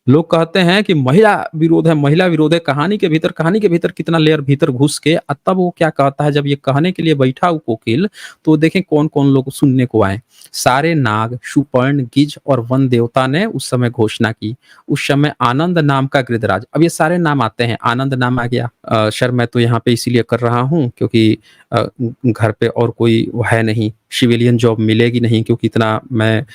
लोग कहते हैं कि महिला विरोध है, महिला विरोध है, कहानी के भीतर कितना लेयर भीतर घुस के तब वो क्या कहता है, जब ये कहने के लिए बैठा वो कोकिल, तो देखें कौन-कौन लोग सुनने को आए। सारे नाग, सुपर्ण, गिज और वन देवता ने उस समय घोषणा की। उस समय आनंद नाम का गिरिधराज, अब ये सारे नाम आते हैं, आनंद नाम आ गया। सर मैं तो यहाँ पे इसीलिए कर रहा हूँ क्योंकि घर पे और कोई वो है नहीं, सिविलियन जॉब मिलेगी नहीं क्योंकि इतना मैं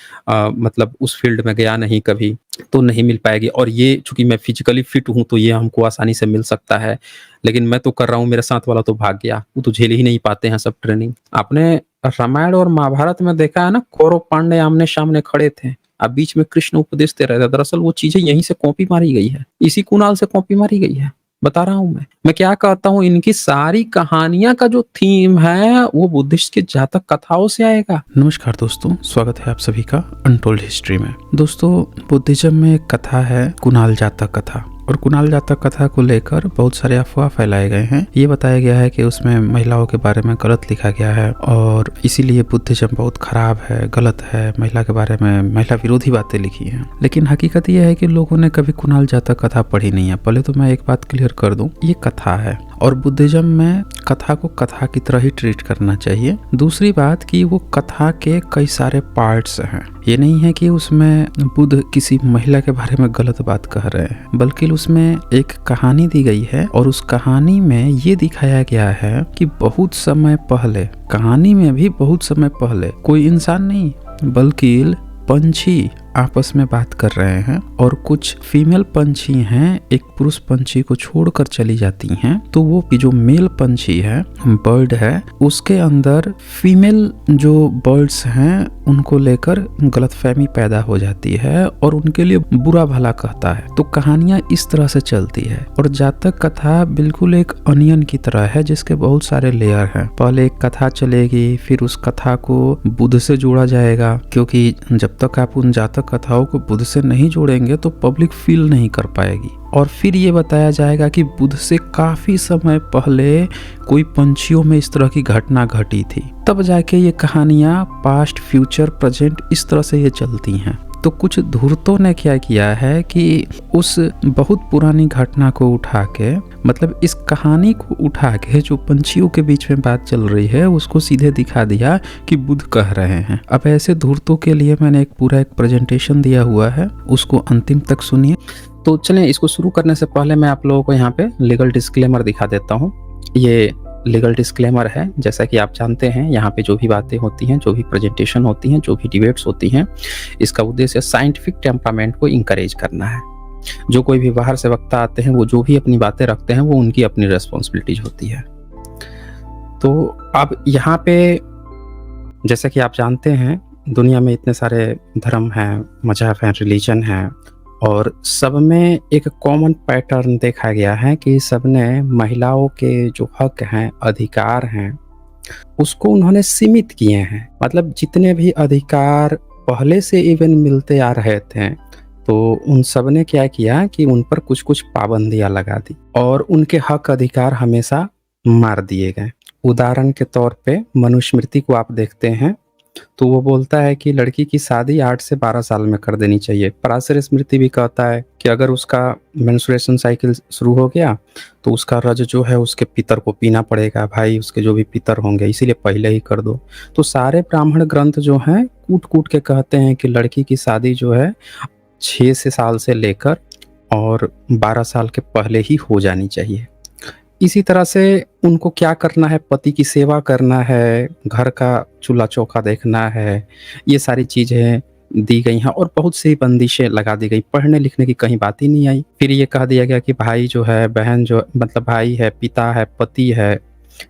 मतलब उस फील्ड में गया नहीं कभी, तो नहीं मिल पाएगी। और ये चूँकि मैं फिज़िकली फिट हूँ तो ये हमको आसानी से मिल सकता है। लेकिन मैं तो कर रहा हूँ, मेरे साथ वाला तो भाग गया, वो तो झेल ही नहीं पाते हैं सब ट्रेनिंग। आपने रामायण और महाभारत में देखा है ना, कौरव पांडे आमने-सामने खड़े थे। अब बीच में कृष्ण उपदेश दे रहे थे। दरअसल वो चीज़ें यहीं से कॉपी मारी गई है। इसी कुणाल से कॉपी मारी गई है। बता रहा हूँ मैं। मैं क्या कहता हूँ, इनकी सारी कहानियाँ का जो थीम है वो बुद्धिस्ट की जातक कथाओं से आएगा। नमस्कार दोस्तों, स्वागत है आप सभी का अनटोल्ड हिस्ट्री में। दोस्तों, बुद्धिज्म में एक कथा है कुणाल जातक कथा, और कुणाल जातक कथा को लेकर बहुत सारे अफवाह फैलाए गए हैं। ये बताया गया है कि उसमें महिलाओं के बारे में गलत लिखा गया है और इसीलिए बुद्धिज्म बहुत खराब है, गलत है, महिला के बारे में महिला विरोधी बातें लिखी हैं। लेकिन हकीकत यह है कि लोगों ने कभी कुणाल जातक कथा पढ़ी नहीं है। पहले तो मैं एक बात क्लियर कर दूं, ये कथा है और बुद्धिज्म में कथा को कथा की तरह ही ट्रीट करना चाहिए। दूसरी बात कि वो कथा के कई सारे पार्ट्स हैं। ये नहीं है कि उसमें बुद्ध किसी महिला के बारे में गलत बात कह रहे हैं, बल्कि उसमें एक कहानी दी गई है और उस कहानी में ये दिखाया गया है कि बहुत समय पहले, कहानी में भी बहुत समय पहले, कोई इंसान नहीं बल्कि पंछी आपस में बात कर रहे हैं और कुछ फीमेल पंछी हैं, एक पुरुष पंछी को छोड़कर चली जाती हैं, तो वो जो मेल पंछी है, बर्ड है, उसके अंदर फीमेल जो बर्ड्स हैं उनको लेकर गलतफहमी पैदा हो जाती है और उनके लिए बुरा भला कहता है। तो कहानियां इस तरह से चलती है और जातक कथा बिल्कुल एक अनियन की तरह है जिसके बहुत सारे लेयर हैं। पहले एक कथा चलेगी, फिर उस कथा को बुद्ध से जोड़ा जाएगा, क्योंकि जब तक आप उन जातक कथाओं को बुद्ध से नहीं जोड़ेंगे तो पब्लिक फील नहीं कर पाएगी। और फिर ये बताया जाएगा कि बुद्ध से काफी समय पहले कोई पंछियों में इस तरह की घटना घटी थी, तब जाके ये कहानियां पास्ट, फ्यूचर, प्रेजेंट इस तरह से ये चलती हैं। तो कुछ धूर्तों ने क्या किया है कि उस बहुत पुरानी घटना को उठा के, मतलब इस कहानी को उठा के जो पंछियों के बीच में बात चल रही है उसको सीधे दिखा दिया कि बुद्ध कह रहे हैं। अब ऐसे धूर्तों के लिए मैंने एक पूरा प्रेजेंटेशन दिया हुआ है, उसको अंतिम तक सुनिए। तो चलें, इसको शुरू करने से पहले मैं आप लोगों को यहाँ पे लीगल डिस्क्लेमर दिखा देता हूँ। ये लीगल डिस्क्लेमर है। जैसा कि आप जानते हैं, यहाँ पे जो भी बातें होती हैं, जो भी प्रेजेंटेशन होती हैं, जो भी डिबेट्स होती हैं, इसका उद्देश्य साइंटिफिक टेम्परामेंट को इंकरेज करना है। जो कोई भी बाहर से वक्ता आते हैं, वो जो भी अपनी बातें रखते हैं, वो उनकी अपनी रेस्पॉन्सिबिलिटीज होती है। तो अब यहाँ पे जैसा कि आप जानते हैं, दुनिया में इतने सारे धर्म हैं, मजहब हैं, रिलीजन हैं, और सब में एक कॉमन पैटर्न देखा गया है कि सब ने महिलाओं के जो हक हैं, अधिकार हैं, उसको उन्होंने सीमित किए हैं। मतलब जितने भी अधिकार पहले से इवन मिलते आ रहे थे, तो उन सब ने क्या किया कि उन पर कुछ कुछ पाबंदियां लगा दी और उनके हक अधिकार हमेशा मार दिए गए। उदाहरण के तौर पे मनुस्मृति को आप देखते हैं तो वो बोलता है कि लड़की की शादी 8 से 12 साल में कर देनी चाहिए। पराशर स्मृति भी कहता है कि अगर उसका मेंस्ट्रुएशन साइकिल शुरू हो गया तो उसका रज जो है उसके पितर को पीना पड़ेगा, भाई उसके जो भी पितर होंगे, इसीलिए पहले ही कर दो। तो सारे ब्राह्मण ग्रंथ जो हैं कूट कूट के कहते हैं कि लड़की की शादी जो है 6 साल से लेकर और 12 साल के पहले ही हो जानी चाहिए। इसी तरह से उनको क्या करना है, पति की सेवा करना है, घर का चूल्हा चौका देखना है, ये सारी चीज़ें दी गई हैं और बहुत सी बंदिशें लगा दी गई। पढ़ने लिखने की कहीं बात ही नहीं आई। फिर ये कह दिया गया कि भाई जो है, बहन जो मतलब भाई है, पिता है, पति है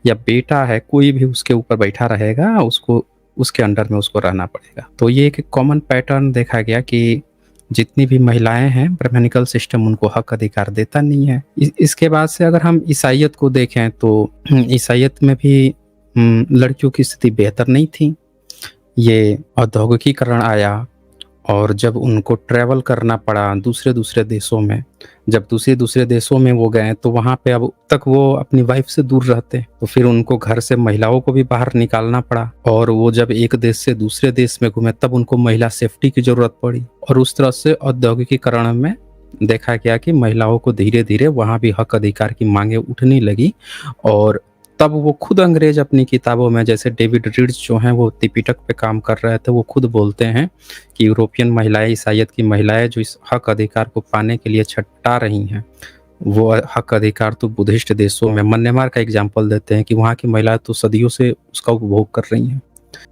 या बेटा है, कोई भी उसके ऊपर बैठा रहेगा, उसको उसके अंडर में उसको रहना पड़ेगा। तो ये एक कॉमन पैटर्न देखा गया कि जितनी भी महिलाएं हैं, ब्राह्मणिकल सिस्टम उनको हक अधिकार देता नहीं है। इसके बाद से अगर हम ईसाईयत को देखें तो ईसाईयत में भी लड़कियों की स्थिति बेहतर नहीं थी। ये औद्योगिकीकरण आया और जब उनको ट्रैवल करना पड़ा दूसरे देशों में, जब दूसरे देशों में वो गए तो वहाँ पे अब तक वो अपनी वाइफ से दूर रहते, तो फिर उनको घर से महिलाओं को भी बाहर निकालना पड़ा। और वो जब एक देश से दूसरे देश में घूमे तब उनको महिला सेफ्टी की जरूरत पड़ी और उस तरह से औद्योगिकीकरण में देखा गया कि महिलाओं को धीरे-धीरे वहाँ भी हक अधिकार की माँगें उठने लगी और तब वो खुद अंग्रेज़ अपनी किताबों में जैसे डेविड रीड्स जो हैं वो त्रिपिटक पे काम कर रहे थे, वो खुद बोलते हैं कि यूरोपियन महिलाएँ, ईसाइयत की महिलाएँ जो इस हक अधिकार को पाने के लिए छटपटा रही हैं, वो हक अधिकार तो बुद्धिस्ट देशों में म्यांमार का एग्ज़ाम्पल देते हैं कि वहाँ की महिलाएँ तो सदियों से उसका उपभोग कर रही हैं।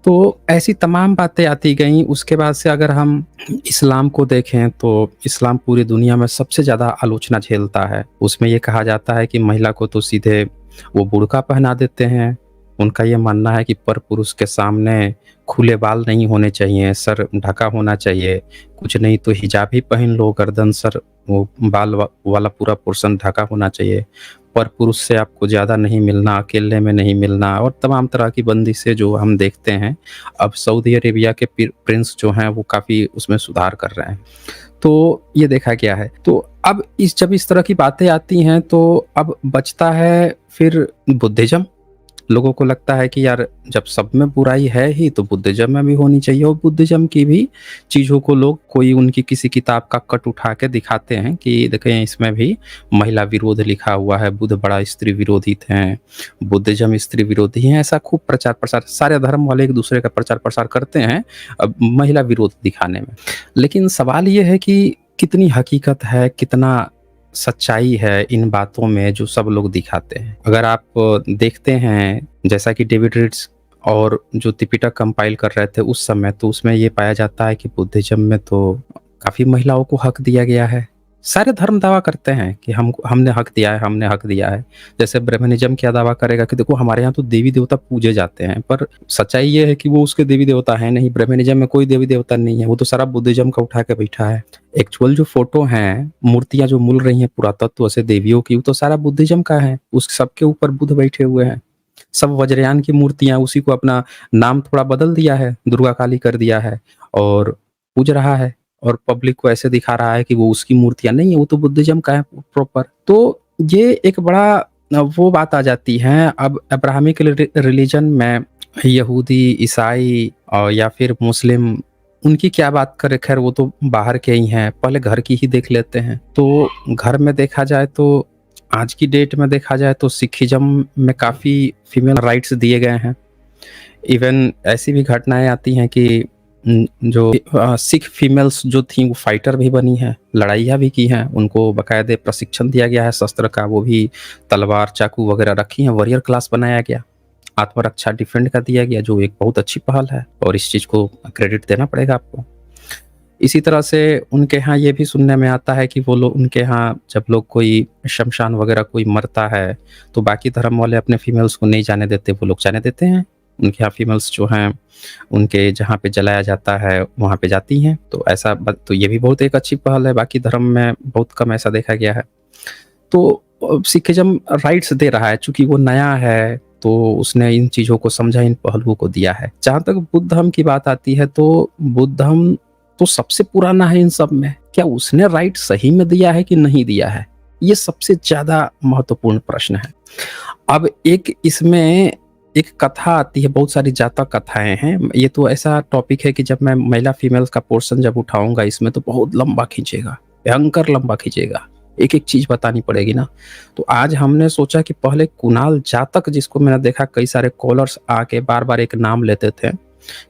तो ऐसी तमाम बातें आती गईं, उसके बाद से अगर हम इस्लाम को देखें तो इस्लाम पूरी दुनिया में सबसे ज़्यादा आलोचना झेलता है। उसमें ये कहा जाता है कि महिला को तो सीधे वो बुर्का पहना देते हैं। उनका ये मानना है कि परपुरुष के सामने खुले बाल नहीं होने चाहिए, सर ढका होना चाहिए, कुछ नहीं तो हिजाब ही पहन लो, गर्दन सर वो बाल वाला पूरा पोर्शन ढका होना चाहिए। परपुरुष से आपको ज़्यादा नहीं मिलना, अकेले में नहीं मिलना और तमाम तरह की बंदिशें जो हम देखते हैं। अब सऊदी अरेबिया के प्रिंस जो हैं वो काफ़ी उसमें सुधार कर रहे हैं। तो ये देखा गया है। तो अब जब इस तरह की बातें आती हैं तो अब बचता है फिर बुद्धिज़्म। लोगों को लगता है कि यार जब सब में बुराई है ही तो बुद्धिज़्म में भी होनी चाहिए और बुद्धिज़्म की भी चीज़ों को लोग कोई उनकी किसी किताब का कट उठा के दिखाते हैं कि देखें इसमें भी महिला विरोध लिखा हुआ है, बुद्ध बड़ा स्त्री विरोधी थे, बुद्धिज़्म स्त्री विरोधी है। ऐसा खूब प्रचार प्रसार सारे धर्म वाले एक दूसरे का प्रचार प्रसार करते हैं महिला विरोध दिखाने में। लेकिन सवाल ये है कि कितनी हकीकत है, कितना सच्चाई है इन बातों में जो सब लोग दिखाते हैं। अगर आप देखते हैं जैसा कि डेविड रीड्स और जो त्रिपिटक कंपाइल कर रहे थे उस समय, तो उसमें ये पाया जाता है कि बुद्धिज़्म में तो काफ़ी महिलाओं को हक दिया गया है। सारे धर्म दावा करते हैं कि हमने हक दिया है, हमने हक दिया है। जैसे ब्राह्मणिज़्म क्या दावा करेगा कि देखो हमारे यहाँ तो देवी देवता पूजे जाते हैं, पर सच्चाई ये है कि वो उसके देवी देवता है नहीं। ब्राह्मणिज़्म में कोई देवी देवता नहीं है, वो तो सारा बुद्धिज़्म का उठा के बैठा है। एक्चुअल जो फोटो हैं, मूर्तियाँ जो मिल रही हैं पुरातत्व से देवियों की, वो तो सारा बुद्धिज़्म का है। उस सबके ऊपर बुद्ध बैठे हुए हैं। सब वज्रयान की मूर्तियाँ, उसी को अपना नाम थोड़ा बदल दिया है, दुर्गा काली कर दिया है और पूज रहा है और पब्लिक को ऐसे दिखा रहा है कि वो उसकी मूर्तियाँ नहीं है, वो तो बुद्धिज़्म का है प्रॉपर। तो ये एक बड़ा वो बात आ जाती है। अब अब्राहमिक रिलीजन में यहूदी, ईसाई और या फिर मुस्लिम, उनकी क्या बात करें, खैर वो तो बाहर के ही हैं। पहले घर की ही देख लेते हैं। तो घर में देखा जाए तो आज की डेट में देखा जाए तो सिखिज़्म में काफ़ी फीमेल राइट्स दिए गए हैं। इवन ऐसी भी घटनाएँ आती हैं कि जो सिख फीमेल्स जो थीं वो फाइटर भी बनी हैं, लड़ाइयाँ भी की हैं, उनको बाकायदे प्रशिक्षण दिया गया है शस्त्र का, वो भी तलवार, चाकू वगैरह रखी हैं, वॉरियर क्लास बनाया गया, आत्मरक्षा डिफेंड का दिया गया, जो एक बहुत अच्छी पहल है और इस चीज़ को क्रेडिट देना पड़ेगा आपको। इसी तरह से उनके यहाँ ये भी सुनने में आता है कि वो लोग उनके यहाँ जब लोग कोई शमशान वगैरह कोई मरता है तो बाकी धर्म वाले अपने फीमेल्स को नहीं जाने देते, वो लोग जाने देते हैं। उनके यहाँ फीमेल्स जो हैं उनके जहाँ पे जलाया जाता है वहाँ पे जाती हैं। तो ऐसा तो ये भी बहुत एक अच्छी पहल है, बाकी धर्म में बहुत कम ऐसा देखा गया है। तो सिखिज़्म राइट्स दे रहा है, चूँकि वो नया है तो उसने इन चीज़ों को समझा, इन पहलुओं को दिया है। जहाँ तक बुद्ध धर्म की बात आती है तो बुद्ध धर्म तो सबसे पुराना है इन सब में। क्या उसने राइट सही में दिया है कि नहीं दिया है? ये सबसे ज़्यादा महत्वपूर्ण प्रश्न है। अब एक इसमें एक कथा आती है, बहुत सारी जातक कथाएँ हैं। ये तो ऐसा टॉपिक है कि जब मैं महिला फीमेल्स का पोर्शन जब उठाऊँगा इसमें तो बहुत लंबा खींचेगा, भयंकर लंबा खींचेगा। एक-एक चीज़ बतानी पड़ेगी ना। तो आज हमने सोचा कि पहले कुणाल जातक, जिसको मैंने देखा कई सारे कॉलर्स आके बार-बार एक नाम लेते थे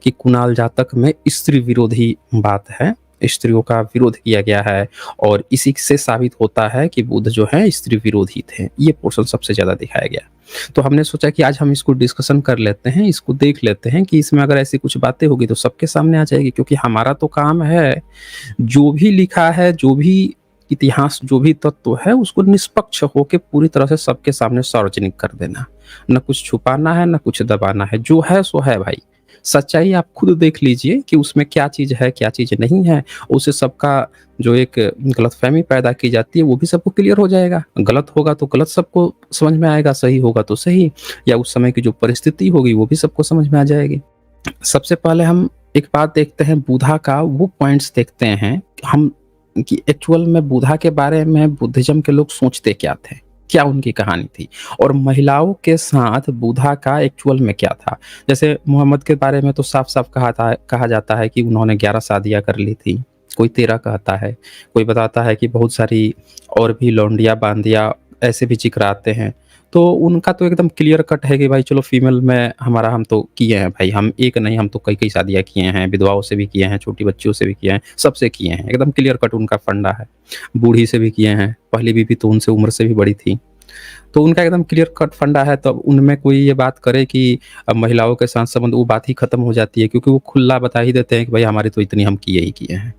कि कुणाल जातक में स्त्री विरोधी बात है, स्त्रियों का विरोध किया गया है और इसी से साबित होता है कि बुद्ध जो है स्त्री विरोधी थे। ये पोर्शन सबसे ज़्यादा दिखाया गया। तो हमने सोचा कि आज हम इसको डिस्कशन कर लेते हैं, इसको देख लेते हैं कि इसमें अगर ऐसी कुछ बातें होगी तो सबके सामने आ जाएगी, क्योंकि हमारा तो काम है जो भी लिखा है, जो भी इतिहास, जो भी तत्व है उसको निष्पक्ष होके पूरी तरह से सबके सामने सार्वजनिक कर देना। न कुछ छुपाना है, न कुछ दबाना है। जो है सो है भाई। सच्चाई आप खुद देख लीजिए कि उसमें क्या चीज़ है, क्या चीज़ नहीं है। उससे सबका जो एक गलतफ़हमी पैदा की जाती है वो भी सबको क्लियर हो जाएगा। गलत होगा तो गलत सबको समझ में आएगा, सही होगा तो सही, या उस समय की जो परिस्थिति होगी वो भी सबको समझ में आ जाएगी। सबसे पहले हम एक बात देखते हैं, बुद्धा का वो पॉइंट्स देखते हैं हम कि एक्चुअल में बुद्धा के बारे में बुद्धिज़्म के लोग सोचते क्या थे, क्या उनकी कहानी थी और महिलाओं के साथ बुद्धा का एक्चुअल में क्या था। जैसे मोहम्मद के बारे में तो साफ-साफ कहा जाता है कि उन्होंने 11 शादियाँ कर ली थी। कोई 13 कहता है, कोई बताता है कि बहुत सारी और भी लौंडिया, बांदिया ऐसे भी ज़िक्र आते हैं। तो उनका तो एकदम क्लियर कट है कि भाई चलो फीमेल में हमारा हम तो किए हैं भाई, हम एक नहीं हम तो कई-कई शादियाँ किए हैं, विधवाओं से भी किए हैं, छोटी बच्चियों से भी किए हैं, सबसे किए हैं। एकदम क्लियर कट उनका फंडा है। बूढ़ी से भी किए हैं, पहली बीवी तो उनसे उम्र से भी बड़ी थी। तो उनका एकदम क्लियर कट फंडा है, तब उनमें कोई ये बात करे कि महिलाओं के साथ संबंध, वो बात ही खत्म हो जाती है, क्योंकि वो खुला बता ही देते हैं कि भाई हमारी तो इतनी हम किए ही किए हैं।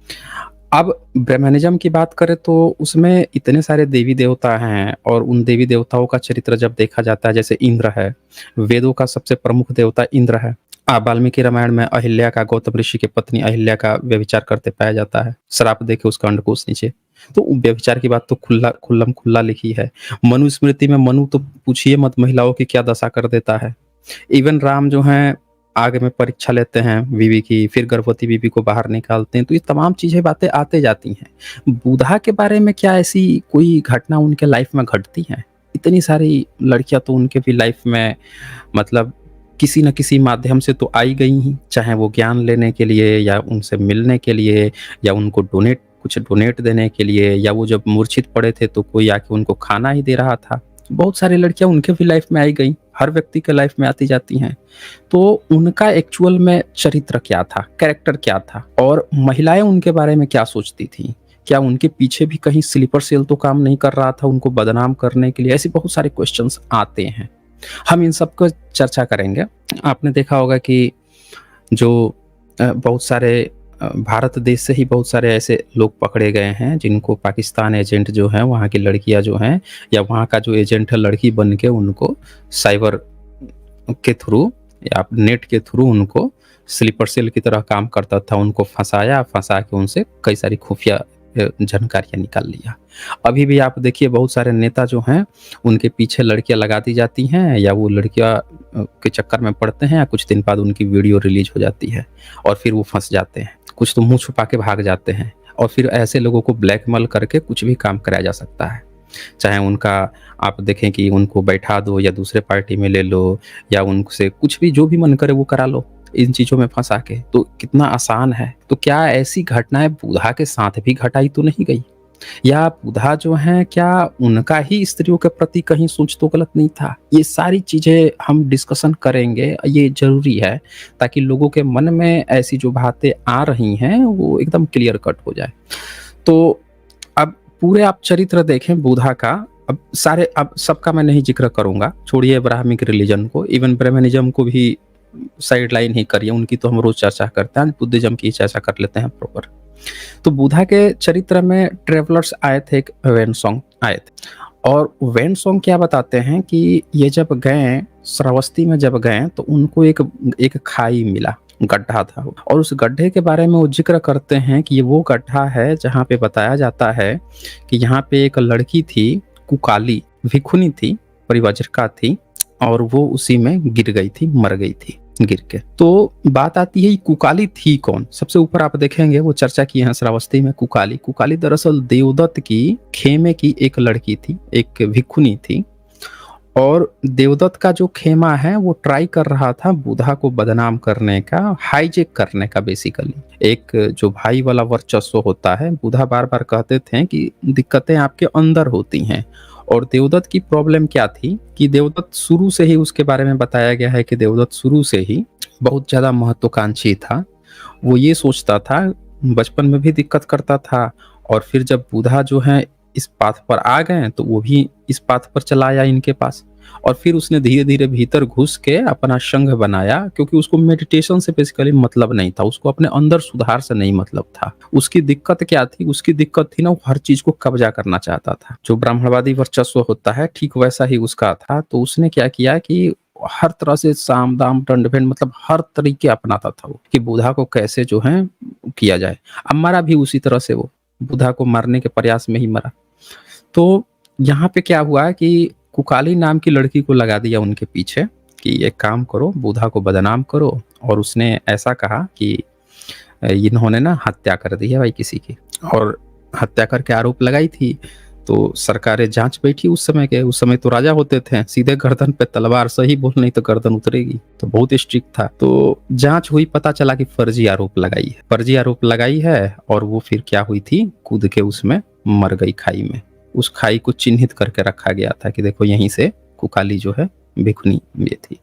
अब ब्राह्मणिज़्म की बात करें तो उसमें इतने सारे देवी-देवता हैं और उन देवी-देवताओं का चरित्र जब देखा जाता है, जैसे इंद्र है, वेदों का सबसे प्रमुख देवता इंद्र है। वाल्मीकि रामायण में अहिल्या का, गौतम ऋषि की पत्नी अहिल्या का व्यभिचार करते पाया जाता है, श्राप देके उसका अंडकोश नीचे। तो व्यभिचार की बात तो खुल्लम-खुल्ला लिखी है। मनुस्मृति में मनु तो पूछिए मत महिलाओं की क्या दशा कर देता है। इवन राम जो हैं आग में परीक्षा लेते हैं बीवी की, फिर गर्भवती बीवी को बाहर निकालते हैं, तो ये तमाम चीज़ें बातें आते जाती हैं। बुधा के बारे में क्या ऐसी कोई घटना उनके लाइफ में घटती है? इतनी सारी लड़कियाँ तो उनके भी लाइफ में मतलब किसी न किसी माध्यम से तो आई गई ही, चाहे वो ज्ञान लेने के लिए या उनसे मिलने के लिए या उनको कुछ डोनेट देने के लिए, या वो जब मूर्छित पड़े थे तो कोई आके उनको खाना ही दे रहा था। बहुत सारी लड़कियाँ उनके भी लाइफ में आई गई, हर व्यक्ति के लाइफ में आती जाती हैं। तो उनका एक्चुअल में चरित्र क्या था, कैरेक्टर क्या था और महिलाएँ उनके बारे में क्या सोचती थीं? क्या उनके पीछे भी कहीं स्लीपर सेल तो काम नहीं कर रहा था उनको बदनाम करने के लिए? ऐसे बहुत सारे क्वेश्चंस आते हैं। हम इन सब को चर्चा करेंगे। आपने देखा होगा कि जो बहुत सारे भारत देश से ही बहुत सारे ऐसे लोग पकड़े गए हैं जिनको पाकिस्तान एजेंट जो हैं, वहाँ की लड़कियाँ जो हैं या वहाँ का जो एजेंट है लड़की बन के उनको साइबर के थ्रू या नेट के थ्रू उनको स्लीपर सेल की तरह काम करता था, उनको फंसा के उनसे कई सारी खुफिया जानकारियाँ निकाल लिया। अभी भी आप देखिए बहुत सारे नेता जो हैं उनके पीछे लड़कियाँ लगा दी जाती हैं या वो लड़कियाँ के चक्कर में पड़ते हैं या कुछ दिन बाद उनकी वीडियो रिलीज हो जाती है और फिर वो फंस जाते हैं। कुछ तो मुँह छुपा के भाग जाते हैं और फिर ऐसे लोगों को ब्लैकमेल करके कुछ भी काम कराया जा सकता है। चाहे उनका आप देखें कि उनको बैठा दो या दूसरे पार्टी में ले लो या उनसे कुछ भी जो भी मन करे वो करा लो, इन चीज़ों में फँसा के। तो कितना आसान है। तो क्या ऐसी घटनाएँ बुधा के साथ भी घटाई तो नहीं गई? या बुधा जो हैं क्या उनका ही स्त्रियों के प्रति कहीं सोच तो गलत नहीं था? ये सारी चीज़ें हम डिस्कशन करेंगे, ये ज़रूरी है ताकि लोगों के मन में ऐसी जो बातें आ रही हैं वो एकदम क्लियर कट हो जाए। तो अब पूरे आप चरित्र देखें बुधा का, अब सबका मैं नहीं ज़िक्र करूँगा, छोड़िए ब्राह्मिक रिलीजन को, इवन ब्राह्मणिज़्म को भी साइड लाइन ही करिए, उनकी तो हम रोज़ चर्चा करते हैं, बुद्धिज़्म की चर्चा कर लेते हैं प्रॉपर। तो बुधा के चरित्र में ट्रैवलर्स आए थे, एक वेनसोंग आए थे और वेनसोंग क्या बताते हैं कि ये जब गए श्रावस्ती में जब गए तो उनको एक खाई मिला, गड्ढा था वो, और उस गड्ढे के बारे में वो जिक्र करते हैं कि ये वो गड्ढा है जहाँ पे बताया जाता है कि यहाँ पे एक लड़की थी, कुकाली भिखुनी थी, परिवज्रका थी और वो उसी में गिर गई थी, मर गई थी गिर के। तो बात आती है कुकाली थी कौन? सबसे ऊपर आप देखेंगे वो चर्चा की है श्रावस्ती में कुकाली दरअसल देवदत्त की खेमे की एक लड़की थी, एक भिक्षुनी थी और देवदत्त का जो खेमा है वो ट्राई कर रहा था बुधा को बदनाम करने का, हाईजैक करने का। बेसिकली एक जो भाई वाला वर्चस्व होता है, बुधा बार बार कहते थे कि दिक्कतें आपके अंदर होती हैं और देवदत्त की प्रॉब्लम क्या थी कि देवदत्त शुरू से ही, उसके बारे में बताया गया है कि देवदत्त शुरू से ही बहुत ज़्यादा महत्वाकांक्षी था। वो ये सोचता था, बचपन में भी दिक्कत करता था और फिर जब बुधा जो है इस पाथ पर आ गए तो वो भी इस पाथ पर चला आया इनके पास और फिर उसने धीरे धीरे भीतर घुस के अपना संघ बनाया, क्योंकि उसको मेडिटेशन से बेसिकली मतलब नहीं था, उसको अपने अंदर सुधार से नहीं मतलब था। उसकी दिक्कत क्या थी? उसकी दिक्कत थी ना, वो हर चीज को कब्जा करना चाहता था। जो ब्राह्मणवादी वर्चस्व होता है ठीक वैसा ही उसका था। तो उसने क्या किया कि हर तरह से साम दाम दंड भेद मतलब हर तरीके अपनाता था वो कि बुधा को कैसे जो है किया जाए। अब मरा भी उसी तरह से, वो बुधा को मारने के प्रयास में ही मरा। तो यहाँ पे क्या हुआ कि कुकाली नाम की लड़की को लगा दिया उनके पीछे कि एक काम करो, बुधा को बदनाम करो, और उसने ऐसा कहा कि इन्होंने ना हत्या कर दी है भाई किसी की, और हत्या करके आरोप लगाई थी। तो सरकारें जांच बैठी उस समय के, उस समय तो राजा होते थे, सीधे गर्दन पे तलवार, सही बोल नहीं तो गर्दन उतरेगी, तो बहुत स्ट्रिक्ट था। तो जांच हुई, पता चला कि फर्जी आरोप लगाई है, फर्जी आरोप लगाई है, और वो फिर क्या हुई थी, कूद के उसमें मर गई खाई में। उस खाई को चिन्हित करके रखा गया था कि देखो यहीं से कुकाली जो है भिखुनी ये थी।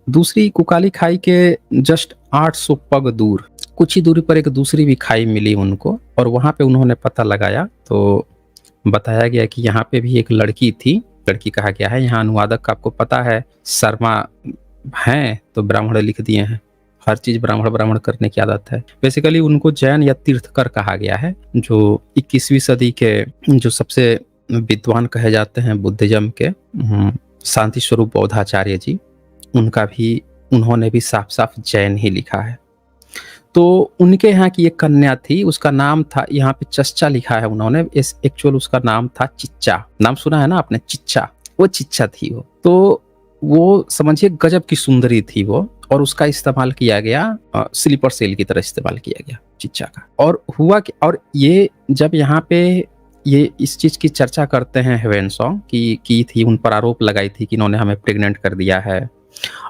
दूसरी कुकाली खाई के जस्ट 800 पग दूर, कुछ ही दूरी पर एक दूसरी भी खाई मिली उनको, और वहां पे उन्होंने पता लगाया तो बताया गया कि यहाँ पे भी एक लड़की थी। लड़की कहा गया है, यहाँ अनुवादक का आपको पता है शर्मा हैं तो ब्राह्मण लिख दिए हैं, हर चीज ब्राह्मण ब्राह्मण करने की आदत है। बेसिकली उनको जैन या तीर्थकर कहा गया है, जो 21वीं सदी के जो सबसे विद्वान कहे जाते हैं बुद्धिज्म के, शांति स्वरूप बौद्धाचार्य जी, उनका भी, उन्होंने भी साफ साफ जैन ही लिखा है। तो उनके यहाँ की एक कन्या थी, उसका नाम था, यहाँ पे चच्चा लिखा है उन्होंने, एक्चुअल उसका नाम था चिच्चा। नाम सुना है ना आपने, चिच्चा, वो चिच्चा थी वो। तो वो समझिए गजब की सुंदरी थी वो, और उसका इस्तेमाल किया गया स्लीपर सेल की तरह इस्तेमाल किया गया चिच्चा का। और हुआ कि, और ये जब यहाँ पे ये इस चीज की चर्चा करते हैं ह्वेनसॉन्ग की थी, उन पर आरोप लगाई थी कि इन्होंने हमें प्रेग्नेंट कर दिया है,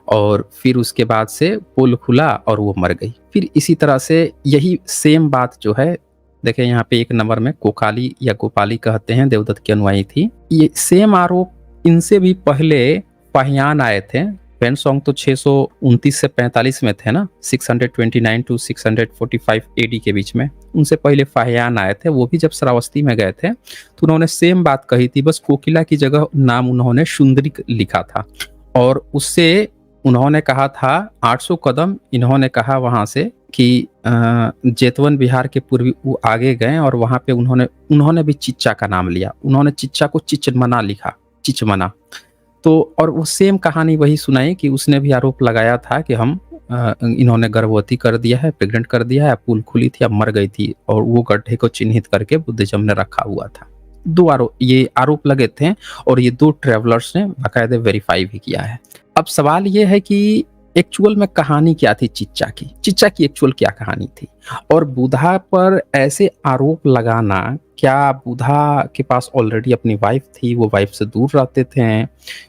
और फिर उसके बाद से पोल खुला और वो मर गई। फिर इसी तरह से यही सेम बात जो है, देखें यहाँ पे 1 नंबर में कोकाली या गोपाली कहते हैं, देवदत्त की अनुयायी थी। ये सेम आरोप इनसे भी पहले फाहियान आए थे। ह्वेनसॉन्ग तो 629 से 45 में थे ना, 629 टू 645 एडी के बीच में। उनसे पहले फाहियान आए थे, वो भी जब श्रावस्ती में गए थे तो उन्होंने सेम बात कही थी, बस कोकिला की जगह नाम उन्होंने सुंदरी लिखा था। और उससे उन्होंने कहा था 800 कदम, इन्होंने कहा वहां से कि जेतवन बिहार के पूर्वी वो आगे गए, और वहां पे उन्होंने भी चिच्चा का नाम लिया, उन्होंने चिच्चा को चिचमना लिखा, चिचमना। तो और वो सेम कहानी वही सुनाई कि उसने भी आरोप लगाया था कि हम इन्होंने गर्भवती कर दिया है, प्रेग्नेंट कर दिया है, पुल खुली थी, अब मर गई थी, और वो गड्ढे को चिन्हित करके बुद्धिज्म ने रखा हुआ था। 2 ये आरोप लगे थे, और ये 2 ट्रेवलर्स ने बाकायदे वेरीफाई भी किया है। अब सवाल ये है कि एक्चुअल में कहानी क्या थी चिच्चा की एक्चुअल क्या कहानी थी, और बुधा पर ऐसे आरोप लगाना, क्या बुधा के पास ऑलरेडी अपनी वाइफ थी, वो वाइफ से दूर रहते थे,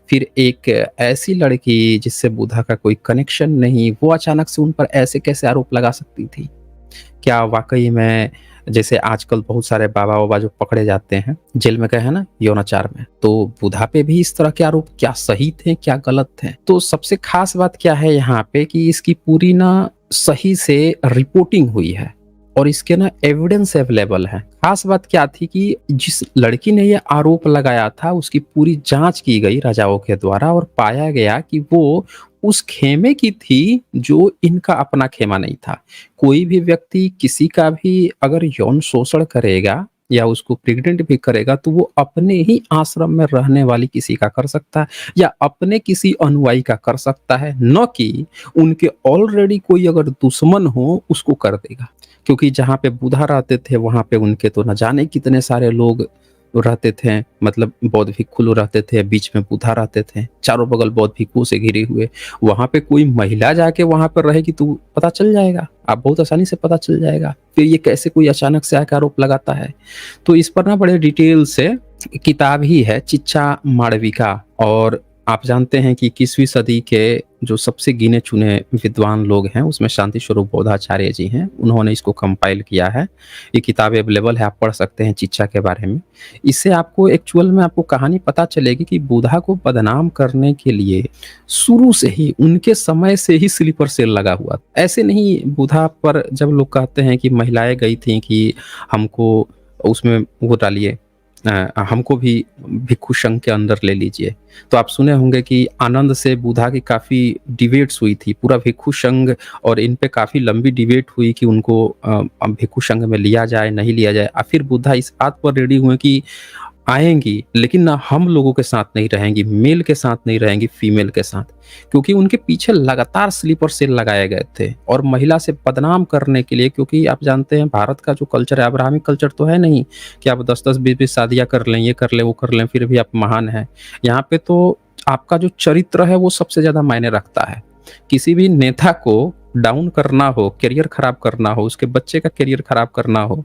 फिर एक ऐसी लड़की जिससे बुधा का कोई कनेक्शन नहीं, वो अचानक से उन पर ऐसे कैसे आरोप लगा सकती थी? क्या वाकई में, जैसे आजकल बहुत सारे बाबा जो पकड़े जाते हैं, जेल में गए हैं ना यौनाचार में, तो बुधा पे भी इस तरह के आरोप क्या सही थे क्या गलत थे? तो सबसे खास बात क्या है यहाँ पे कि इसकी पूरी ना सही से रिपोर्टिंग हुई है, और इसके ना एविडेंस अवेलेबल है। खास बात क्या थी कि जिस लड़की ने ये आरोप लगाया था उसकी पूरी जांच की गई राजाओं के द्वारा, और पाया गया कि वो उस खेमे की थी जो इनका अपना खेमा नहीं था। कोई भी व्यक्ति किसी का भी अगर यौन शोषण करेगा या उसको प्रेग्नेंट भी करेगा, तो वो अपने ही आश्रम में रहने वाली किसी का कर सकता है, या अपने किसी अनुयायी का कर सकता है, न कि उनके ऑलरेडी कोई अगर दुश्मन हो उसको कर देगा। क्योंकि जहाँ पे बुधा रहते थे वहां पे उनके तो न जाने कितने सारे लोग रहते थे, मतलब बौद्ध भिक्षु रहते थे, बीच में बुधा रहते थे, चारों बगल बौद्ध भिक्षुओं से घिरे हुए। वहां पे कोई महिला जाके वहां पर रहेगी तो पता चल जाएगा, आप बहुत आसानी से पता चल जाएगा। फिर ये कैसे कोई अचानक से आकर आरोप लगाता है? तो इस पर ना बड़े डिटेल से किताब ही है, चिच्चा माड़विका। और आप जानते हैं कि 21वीं सदी के जो सबसे गिने चुने विद्वान लोग हैं उसमें शांति स्वरूप बौद्धाचार्य जी हैं, उन्होंने इसको कंपाइल किया है। ये किताब अवेलेबल है, आप पढ़ सकते हैं चिच्चा के बारे में। इससे आपको एक्चुअल में आपको कहानी पता चलेगी कि बुधा को बदनाम करने के लिए शुरू से ही, उनके समय से ही स्लीपर सेल लगा हुआ। ऐसे नहीं, बुधा पर जब लोग कहते हैं कि महिलाएं गई थी कि हमको उसमें वो डालिए, हमको भी भिक्षु संघ के अंदर ले लीजिए, तो आप सुने होंगे कि आनंद से बुधा की काफी डिबेट्स हुई थी, पूरा भिक्षु संघ, और इन पे काफी लंबी डिबेट हुई कि उनको भिक्षु संघ में लिया जाए नहीं लिया जाए। और फिर बुधा इस बात पर रेडी हुए कि आएंगी, लेकिन ना हम लोगों के साथ नहीं रहेंगी, मेल के साथ नहीं रहेंगी, फीमेल के साथ, क्योंकि उनके पीछे लगातार स्लीपर सेल लगाए गए थे और महिला से बदनाम करने के लिए। क्योंकि आप जानते हैं भारत का जो कल्चर है, अब्राहमिक कल्चर तो है नहीं कि आप 10-10, 20-20 शादियां कर लें, ये कर लें, वो कर लें, फिर भी आप महान हैं। यहाँ पे तो आपका जो चरित्र है वो सबसे ज्यादा मायने रखता है। किसी भी नेता को डाउन करना हो, करियर खराब करना हो, उसके बच्चे का करियर खराब करना हो,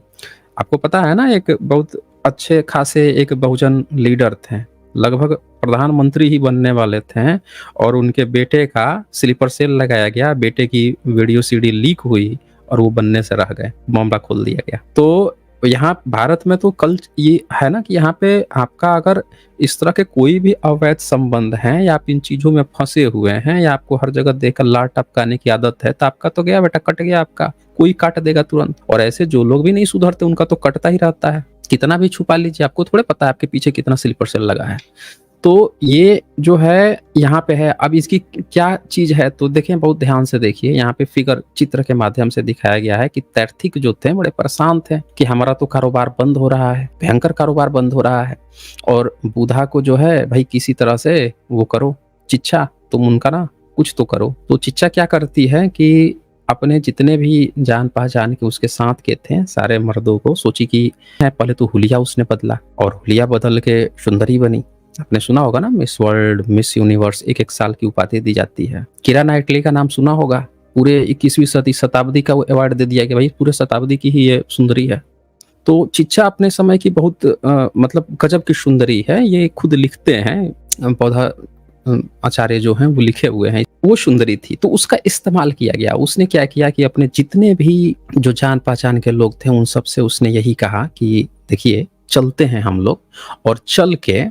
आपको पता है ना, एक बहुत अच्छे खासे एक बहुजन लीडर थे, लगभग प्रधानमंत्री ही बनने वाले थे, और उनके बेटे का स्लीपर सेल लगाया गया, बेटे की वीडियो सीडी लीक हुई और वो बनने से रह गए, मामला खोल दिया गया। तो यहाँ भारत में तो कल ये है ना कि यहाँ पे आपका अगर इस तरह के कोई भी अवैध संबंध हैं या आप इन चीज़ों में फंसे हुए हैं या आपको हर जगह देखकर लार टपकाने की आदत है, तो आपका तो गया बेटा, कट गया आपका, कोई काट देगा तुरंत। और ऐसे जो लोग भी नहीं सुधरते उनका तो कटता ही रहता है, कितना भी छुपा लीजिए, आपको थोड़े पता है आपके पीछे कितना स्लीपर सेल लगा है। तो ये जो है यहाँ पे है। अब इसकी क्या चीज है तो देखें, बहुत ध्यान से देखिए, यहाँ पे फिगर चित्र के माध्यम से दिखाया गया है कि तैर्थिक जो थे बड़े परेशान थे कि हमारा तो कारोबार बंद हो रहा है, भयंकर कारोबार बंद हो रहा है, और बुधा को जो है भाई किसी तरह से वो करो, चिच्छा तुम उनका ना कुछ तो करो। तो चिच्छा क्या करती है कि अपने जितने भी जान पहचान के उसके साथ के थे सारे मर्दों को सोची कि पहले तो हुलिया उसने बदला, और हुलिया बदल के सुंदरी बनी। आपने सुना होगा ना, मिस वर्ल्ड, मिस यूनिवर्स, एक एक साल की उपाधि दी जाती है। कीरा नाइटली का नाम सुना होगा, पूरे 21वीं शताब्दी का वो अवार्ड दे दिया कि भाई पूरे शताब्दी की ही ये सुंदरी है। तो चिच्छा अपने समय की बहुत मतलब गजब की सुंदरी है, ये खुद लिखते हैं, पौधा आचार्य जो हैं वो लिखे हुए हैं, वो सुंदरी थी। तो उसका इस्तेमाल किया गया। उसने क्या किया कि अपने जितने भी जो जान पहचान के लोग थे उन सबसे उसने यही कहा कि देखिए चलते हैं हम लोग, और चल के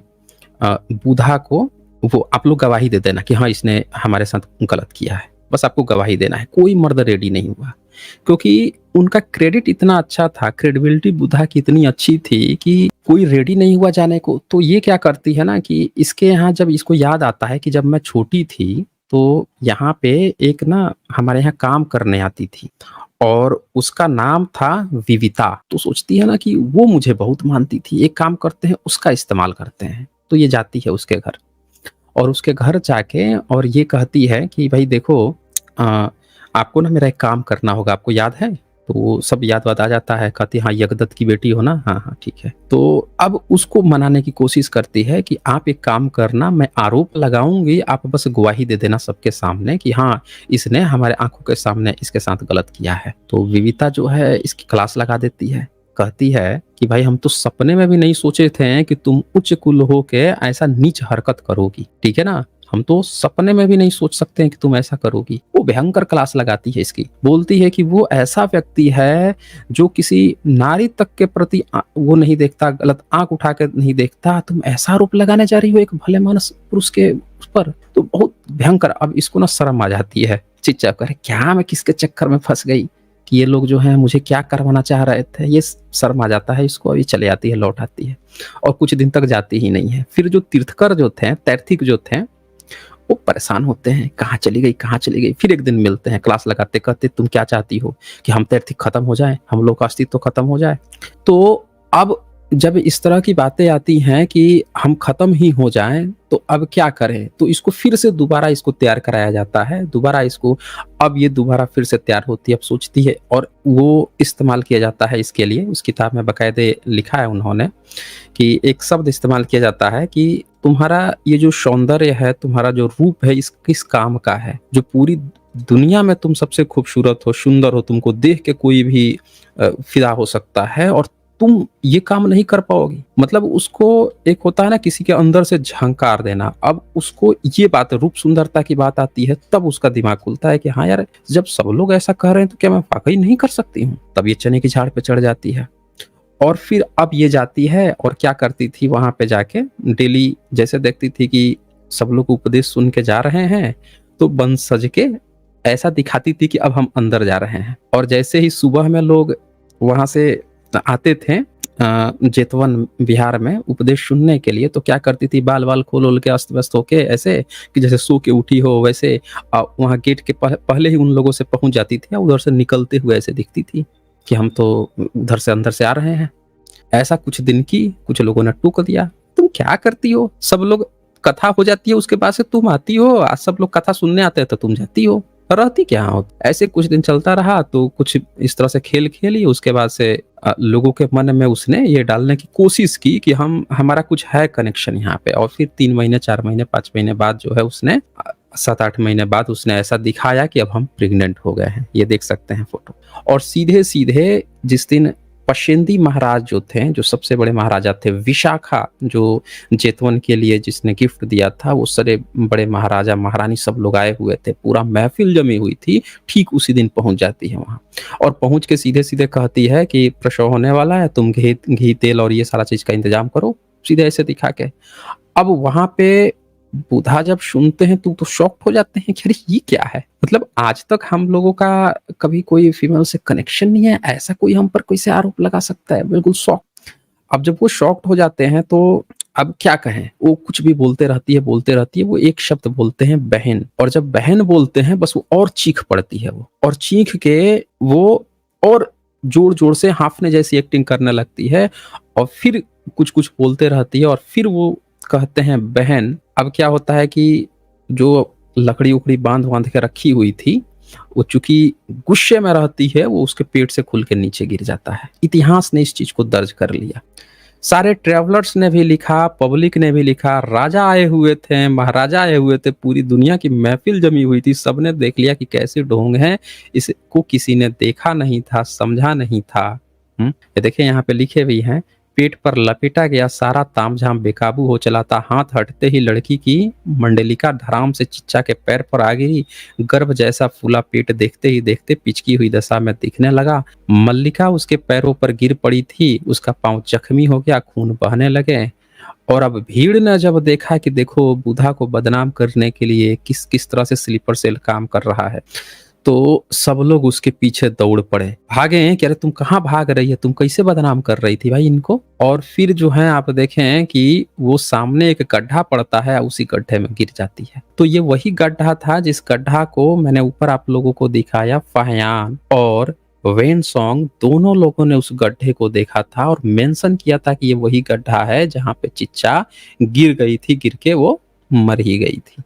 बुधा को वो आप लोग गवाही दे देना कि हाँ इसने हमारे साथ गलत किया है, बस आपको गवाही देना है। कोई मर्द रेडी नहीं हुआ, क्योंकि उनका क्रेडिट इतना अच्छा था, क्रेडिबिलिटी बुधा की इतनी अच्छी थी कि कोई रेडी नहीं हुआ जाने को। तो ये क्या करती है ना कि इसके यहाँ जब इसको याद आता है कि जब मैं छोटी थी तो यहाँ पे एक ना हमारे यहाँ काम करने आती थी और उसका नाम था विविता। तो सोचती है ना कि वो मुझे बहुत मानती थी, एक काम करते हैं उसका इस्तेमाल करते हैं। तो ये जाती है उसके घर, और उसके घर जाके और ये कहती है कि भाई देखो आपको ना मेरा एक काम करना होगा, आपको याद है? तो वो सब याद वाद आ जाता है, कहती हाँ यज्ञदत्त की बेटी हो ना, हाँ हाँ ठीक है। तो अब उसको मनाने की कोशिश करती है कि आप एक काम करना, मैं आरोप लगाऊंगी, आप बस गवाही दे देना सबके सामने कि हाँ इसने हमारे आंखों के सामने इसके साथ गलत किया है। तो विविता जो है इसकी क्लास लगा देती है, कहती है कि भाई हम तो सपने में भी नहीं सोचे थे कि तुम उच्च कुल हो के ऐसा नीच हरकत करोगी, ठीक है ना, हम तो सपने में भी नहीं सोच सकते हैं कि तुम ऐसा करोगी। वो भयंकर क्लास लगाती है इसकी, बोलती है कि वो ऐसा व्यक्ति है जो किसी नारी तक के प्रति वो नहीं देखता, गलत आंख उठा के नहीं देखता, तुम ऐसा आरोप लगाने जा रही हो एक भले मानस पुरुष के उस पर। तो बहुत भयंकर। अब इसको ना शर्म आ जाती है, चिच्चा करे क्या मैं किसके चक्कर में फंस गई कि ये लोग जो हैं मुझे क्या करवाना चाह रहे थे, ये शर्म आ जाता है इसको। अभी चले आती है, लौट आती है, और कुछ दिन तक जाती ही नहीं है। फिर जो तीर्थकर जो थे, तैर्थिक जो थे, वो परेशान होते हैं, कहाँ चली गई कहाँ चली गई। फिर एक दिन मिलते हैं, क्लास लगाते, कहते तुम क्या चाहती हो कि हम तैर्थिक खत्म हो जाए, हम लोग का अस्तित्व खत्म हो जाए। तो अब जब इस तरह की बातें आती हैं कि हम खत्म ही हो जाएं तो अब क्या करें, तो इसको फिर से दोबारा इसको तैयार कराया जाता है, दोबारा इसको, अब ये दोबारा फिर से तैयार होती है, अब सोचती है, और वो इस्तेमाल किया जाता है इसके लिए। उस किताब में बाकायदे लिखा है उन्होंने कि एक शब्द इस्तेमाल किया जाता है कि तुम्हारा ये जो सौंदर्य है, तुम्हारा जो रूप है, इस किस काम का है, जो पूरी दुनिया में तुम सबसे खूबसूरत हो, सुंदर हो, तुमको देख के कोई भी फिदा हो सकता है, और तुम ये काम नहीं कर पाओगी। मतलब उसको एक होता है ना किसी के अंदर से झंकार देना। अब उसको ये बात, रूप सुंदरता की बात आती है, तब उसका दिमाग खुलता है कि हाँ यार, जब सब लोग ऐसा कह रहे हैं तो क्या मैं वाकई नहीं कर सकती हूँ। तब ये चने की झाड़ पे चढ़ जाती है, और फिर अब ये जाती है और क्या करती थी, वहां पे जाके डेली जैसे देखती थी कि सब लोग उपदेश सुन के जा रहे हैं, तो बन सज के ऐसा दिखाती थी कि अब हम अंदर जा रहे हैं। और जैसे ही सुबह में लोग वहां से आते थे जेतवन बिहार में उपदेश सुनने के लिए, तो क्या करती थी, बाल बाल खोल ओल के अस्त व्यस्त होके ऐसे कि जैसे सो के उठी हो वैसे, वहां गेट के पहले ही उन लोगों से पहुंच जाती थी, उधर से निकलते हुए ऐसे दिखती थी कि हम तो उधर से अंदर से आ रहे हैं। ऐसा कुछ दिन की, कुछ लोगों ने टूक दिया, तुम क्या करती हो, सब लोग कथा हो जाती है उसके बाद से तुम आती हो, आज सब लोग कथा सुनने आते हैं तो तुम जाती हो, रहती क्या हो। ऐसे कुछ दिन चलता रहा, तो कुछ इस तरह से खेल खेली। उसके बाद से लोगों के मन में उसने ये डालने की कोशिश की कि हमारा कुछ है कनेक्शन यहाँ पे। और फिर 3 महीने 4 महीने 5 महीने बाद जो है उसने 7-8 महीने बाद उसने ऐसा दिखाया कि अब हम प्रेग्नेंट हो गए हैं। ये देख सकते हैं फोटो। और सीधे सीधे जिस दिन पशेंदी महाराज जो थे, जो सबसे बड़े महाराजा थे, विशाखा जो जेतवन के लिए जिसने गिफ्ट दिया था, वो सारे बड़े महाराजा महारानी सब लोग आए हुए थे, पूरा महफिल जमी हुई थी। ठीक उसी दिन पहुंच जाती है वहां और पहुंच के सीधे सीधे कहती है कि प्रसव होने वाला है, तुम घी तेल और ये सारा चीज का इंतजाम करो, सीधे ऐसे दिखा के। अब वहां पे बुधा जब सुनते हैं तो शॉक्ड हो जाते हैं कि अरे ये क्या है, मतलब आज तक हम लोगों का कभी कोई फीमेल से कनेक्शन नहीं है, ऐसा कोई हम पर कैसे आरोप लगा सकता है, बिल्कुल शॉक। अब जब वो शॉक्ड हो जाते हैं तो अब क्या कहें, वो कुछ भी बोलते रहती है, वो एक शब्द बोलते हैं बहन, और जब बहन बोलते हैं बस वो और चीख पड़ती है, वो और चीख के वो और जोर जोर से हाफने जैसी एक्टिंग करने लगती है और फिर कुछ कुछ बोलते रहती है और फिर वो कहते हैं बहन। अब क्या होता है कि जो लकड़ी उकड़ी बांध के रखी हुई थी, वो चूंकि गुस्से में रहती है, वो उसके पेट से खुल के नीचे गिर जाता है। इतिहास ने इस चीज को दर्ज कर लिया, सारे ट्रेवलर्स ने भी लिखा, पब्लिक ने भी लिखा, राजा आए हुए थे, महाराजा आए हुए थे, पूरी दुनिया की महफिल जमी हुई थी, सबने देख लिया कि कैसे ढोंग है, इसको किसी ने देखा नहीं था, समझा नहीं था। ये देखिए यहाँ पे लिखे हुए हैं, पेट पर लपेटा गया सारा तामझाम बेकाबू हो चला था, हाथ हटते ही लड़की की मंडलिका धराम से चिच्चा के पैर पर आ गिरी, गर्भ जैसा फूला पेट देखते ही देखते पिचकी हुई दशा में दिखने लगा, मल्लिका उसके पैरों पर गिर पड़ी थी, उसका पांव जख्मी हो गया, खून बहने लगे। और अब भीड़ ने जब देखा कि देखो बुधा को बदनाम करने के लिए किस किस तरह से स्लीपर सेल काम कर रहा है, तो सब लोग उसके पीछे दौड़ पड़े, भागे हैं कि अरे तुम कहाँ भाग रही है, तुम कैसे बदनाम कर रही थी भाई इनको। और फिर जो है आप देखें कि वो सामने एक गड्ढा पड़ता है, उसी गड्ढे में गिर जाती है। तो ये वही गड्ढा था जिस गड्ढा को मैंने ऊपर आप लोगों को दिखाया, फाहयान और वेन सॉन्ग दोनों लोगों ने उस गड्ढे को देखा था और मेंशन किया था कि ये वही गड्ढा है जहां पे चिच्चा गिर गई थी, गिर के वो मर ही गई थी।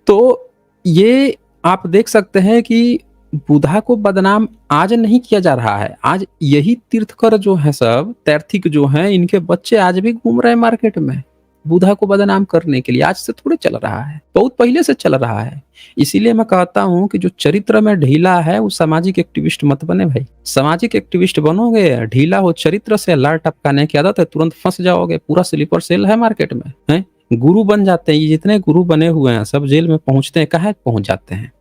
तो ये आप देख सकते हैं कि बुधा को बदनाम आज नहीं किया जा रहा है, आज यही तीर्थकर जो है सब तैर्थिक जो हैं, इनके बच्चे आज भी घूम रहे हैं मार्केट में बुधा को बदनाम करने के लिए। आज से थोड़े चल रहा है, बहुत पहले से चल रहा है। इसीलिए मैं कहता हूं कि जो चरित्र में ढीला है वो सामाजिक एक्टिविस्ट मत बने भाई। सामाजिक एक्टिविस्ट बनोगे, ढीला हो चरित्र से, लार टपकाने की आदत है, तुरंत फंस जाओगे, पूरा स्लीपर सेल है मार्केट में है। गुरु बन जाते हैं, ये जितने गुरु बने हुए हैं सब जेल में पहुंचते हैं, कहाँ पहुंच जाते हैं।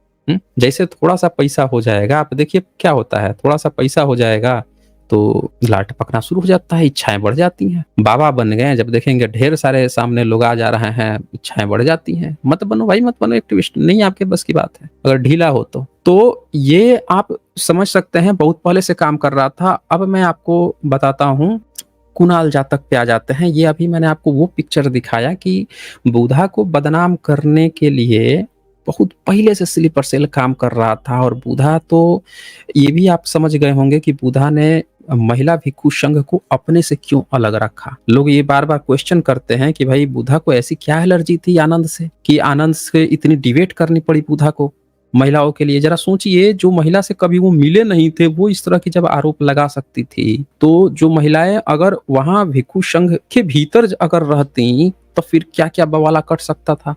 जैसे थोड़ा सा पैसा हो जाएगा, आप देखिए क्या होता है, थोड़ा सा पैसा हो जाएगा तो लाट पकना शुरू हो जाता है, इच्छाएं बढ़ जाती हैं। बाबा बन गए, जब देखेंगे ढेर सारे सामने लोग आ जा रहे हैं, इच्छाएं बढ़ जाती हैं। मत बनो भाई, मत बनो एक्टिविस्ट, नहीं आपके बस की बात है अगर ढीला हो तो ये आप समझ सकते हैं बहुत पहले से काम कर रहा था। अब मैं आपको बताता हूँ, कुणाल जातक पे आ जाते हैं। ये अभी मैंने आपको वो पिक्चर दिखाया कि बुधा को बदनाम करने के लिए बहुत पहले से स्लीपर सेल काम कर रहा था। और बुधा तो ये भी आप समझ गए होंगे कि बुधा ने महिला भिक्षु संघ को अपने से क्यों अलग रखा। लोग ये बार बार क्वेश्चन करते हैं कि भाई बुधा को ऐसी क्या एलर्जी थी आनंद से कि आनंद से इतनी डिबेट करनी पड़ी बुधा को महिलाओं के लिए। जरा सोचिए, जो महिला से कभी वो मिले नहीं थे, वो इस तरह की जब आरोप लगा सकती थी, तो जो महिलाएं अगर वहां भिक्षु संघ के भीतर अगर रहती तो फिर क्या क्या बवाला कट सकता था।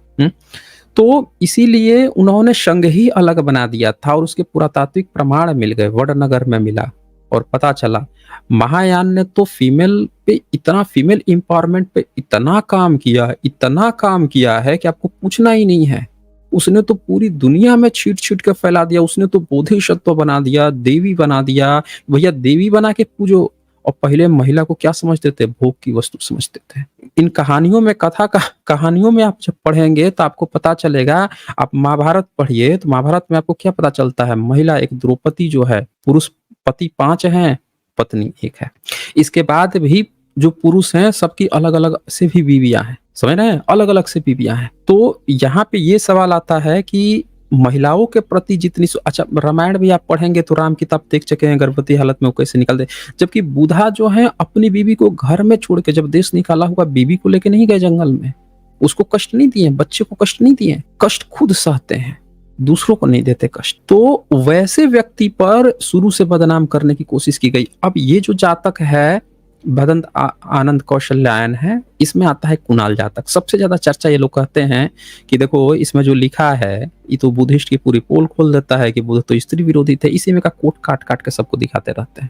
तो इसीलिए उन्होंने संघ ही अलग बना दिया था और उसके पुरातात्विक प्रमाण मिल गए, वडनगर में मिला और पता चला। महायान ने तो फीमेल पे इतना, फीमेल एम्पावरमेंट पे इतना काम किया है कि आपको पूछना ही नहीं है। उसने तो पूरी दुनिया में छीट छीट के फैला दिया। उसने तो बोधिसत्व बना दिया, देवी बना दिया। भैया देवी बना के पूजो। और पहले महिला को क्या समझते थे? भोग की वस्तु समझते थे। इन कहानियों में, कहानियों में आप जब पढ़ेंगे तो आपको पता चलेगा। आप महाभारत पढ़िए तो महाभारत में आपको क्या पता चलता है? महिला एक द्रौपदी जो है, पुरुष पति 5 हैं, पत्नी 1 है। इसके बाद भी जो पुरुष हैं सबकी अलग अलग से भी बीवियां हैं, समझ रहे हैं? अलग अलग से बीवियां हैं। तो यहाँ पे ये सवाल आता है कि महिलाओं के प्रति जितनी, अच्छा रामायण भी आप पढ़ेंगे तो राम की तब देख चुके हैं गर्भवती हालत में वो कैसे निकल दे। जबकि बुधा जो है अपनी बीवी को घर में छोड़ के, जब देश निकाला हुआ, बीवी को लेके नहीं गए जंगल में, उसको कष्ट नहीं दिए, बच्चे को कष्ट नहीं दिए। कष्ट खुद सहते हैं, दूसरों को नहीं देते कष्ट। तो वैसे व्यक्ति पर शुरू से बदनाम करने की कोशिश की गई। अब ये जो जातक है भदंत आनंद कौशल्यायन है, इसमें आता है कुणाल जातक। सबसे ज्यादा चर्चा ये लोग कहते हैं कि देखो इसमें जो लिखा है ये तो बुद्धिस्ट की पूरी पोल खोल देता है कि बुद्ध तो स्त्री विरोधी थे। इसी में का कोट काट काट के सबको दिखाते रहते हैं।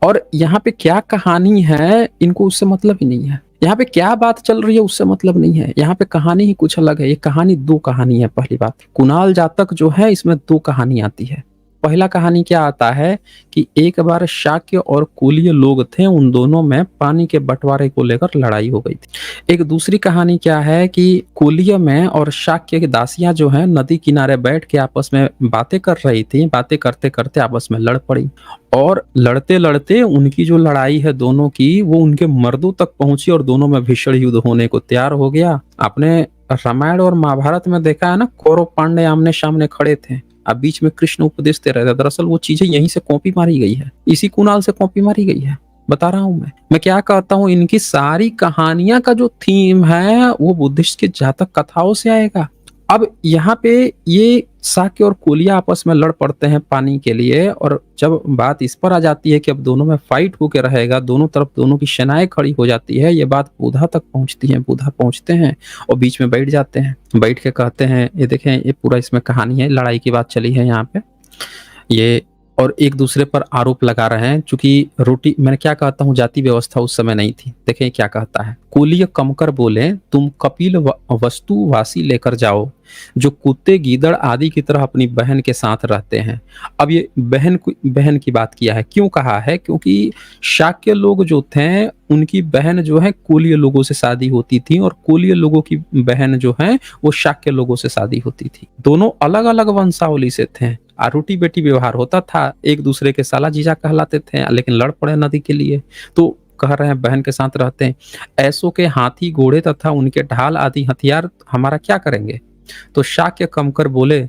और यहाँ पे क्या कहानी है इनको उससे मतलब ही नहीं है। यहाँ पे क्या बात चल रही है उससे मतलब नहीं है। यहाँ पे कहानी ही कुछ अलग है। ये कहानी दो कहानी है। पहली बात, कुणाल जातक जो है इसमें दो कहानी आती है। पहला कहानी क्या आता है कि एक बार शाक्य और कुलीय लोग थे, उन दोनों में पानी के बंटवारे को लेकर लड़ाई हो गई थी। एक दूसरी कहानी क्या है कि कुलीय में और शाक्य की दासियां जो है नदी किनारे बैठ के आपस में बातें कर रही थी। बातें करते करते आपस में लड़ पड़ी और लड़ते लड़ते उनकी जो लड़ाई है दोनों की, वो उनके मर्दों तक पहुंची और दोनों में भीषण युद्ध होने को तैयार हो गया। आपने रामायण और महाभारत में देखा है ना, कौरव पांडे आमने सामने खड़े थे, अब बीच में कृष्ण उपदेश दे रहे थे। दरअसल वो चीजें यहीं से कॉपी मारी गई है, इसी कुणाल से कॉपी मारी गई है। बता रहा हूं मैं क्या कहता हूं, इनकी सारी कहानियां का जो थीम है वो बुद्धिस्ट की जातक कथाओं से आएगा। अब यहाँ पे ये शाक्य और कुलिया आपस में लड़ पड़ते हैं पानी के लिए, और जब बात इस पर आ जाती है कि अब दोनों में फाइट होके रहेगा, दोनों तरफ दोनों की सेनाएं खड़ी हो जाती है, ये बात बुधा तक पहुंचती है। बुधा पहुंचते हैं और बीच में बैठ जाते हैं। बैठ के कहते हैं, ये देखें ये पूरा इसमें कहानी है, लड़ाई की बात चली है यहाँ पे ये, और एक दूसरे पर आरोप लगा रहे हैं। चूंकि रोटी, मैंने क्या कहता हूँ, जाति व्यवस्था उस समय नहीं थी। देखें क्या कहता है, कुलीय कमकर बोले, तुम कपिल वस्तुवासी लेकर जाओ जो कुत्ते गीदड़ आदि की तरह अपनी बहन के साथ रहते हैं। अब ये बहन की बात किया है, क्यों कहा है? क्योंकि शाक्य लोग जो थे उनकी बहन जो है कुलीय लोगों से शादी होती थी, और कुलीय लोगों की बहन जो है वो शाक्य लोगों से शादी होती थी। दोनों अलग अलग वंशावली से थे, रोटी बेटी व्यवहार होता था, एक दूसरे के साला जीजा कहलाते थे, लेकिन लड़ पड़े नदी के लिए। तो कह रहे हैं बहन के साथ रहते हैं। ऐसों के हाथी घोड़े तथा उनके ढाल आदि हथियार हमारा क्या करेंगे? तो शाक्य कमकर बोले,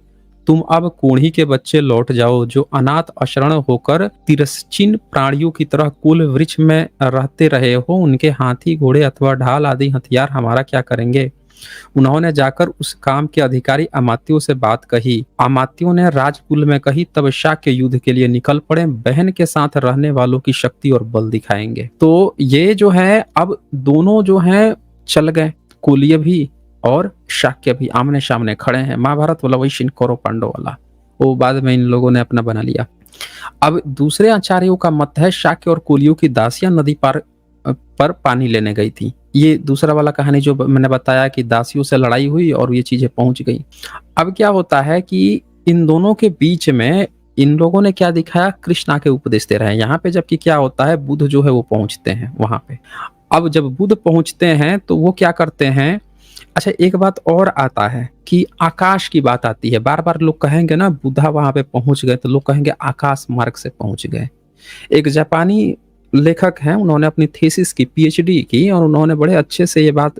तुम अब कोढ़ी के बच्चे लौट जाओ जो अनाथ अशरण होकर तिरस्चिन प्राणियों की तरह कुल वृक्ष में रहते रहे हो। उनके हाथी घोड़े अथवा ढाल आदि हथियार हमारा क्या करेंगे? उन्होंने जाकर उस काम के अधिकारी अमात्यों से बात कही। अमात्यों ने राजकुल में कही, तब शाक्य युद्ध के लिए निकल पड़े। बहन के साथ रहने वालों की शक्ति और बल दिखाएंगे। तो ये जो है, अब दोनों जो है चल गए, कुलीय भी और शाक्य भी आमने सामने खड़े हैं। महाभारत वाला वही शिन कौरव पांडव वाला, वो बाद में इन लोगों ने अपना बना लिया। अब दूसरे आचार्यों का मत है, शाक्य और कुलियों की दासियां नदी पर पानी लेने गई थी। ये दूसरा वाला कहानी जो मैंने बताया कि दासियों से लड़ाई हुई और ये चीजें पहुंच गई। अब क्या होता है कि इन दोनों के बीच में इन लोगों ने क्या दिखाया, कृष्णा के उपदेश दे रहे हैं यहाँ पे। जबकि क्या होता है, बुद्ध जो है वो पहुंचते हैं वहां पे। अब जब बुद्ध पहुंचते हैं तो वो क्या करते हैं, अच्छा एक बात और आता है कि आकाश की बात आती है। बार बार लोग कहेंगे ना बुद्धा वहां पे पहुंच गए, तो लोग कहेंगे आकाश मार्ग से पहुंच गए। एक जापानी लेखक हैं, उन्होंने अपनी थीसिस की पीएचडी की और उन्होंने बड़े अच्छे से ये बात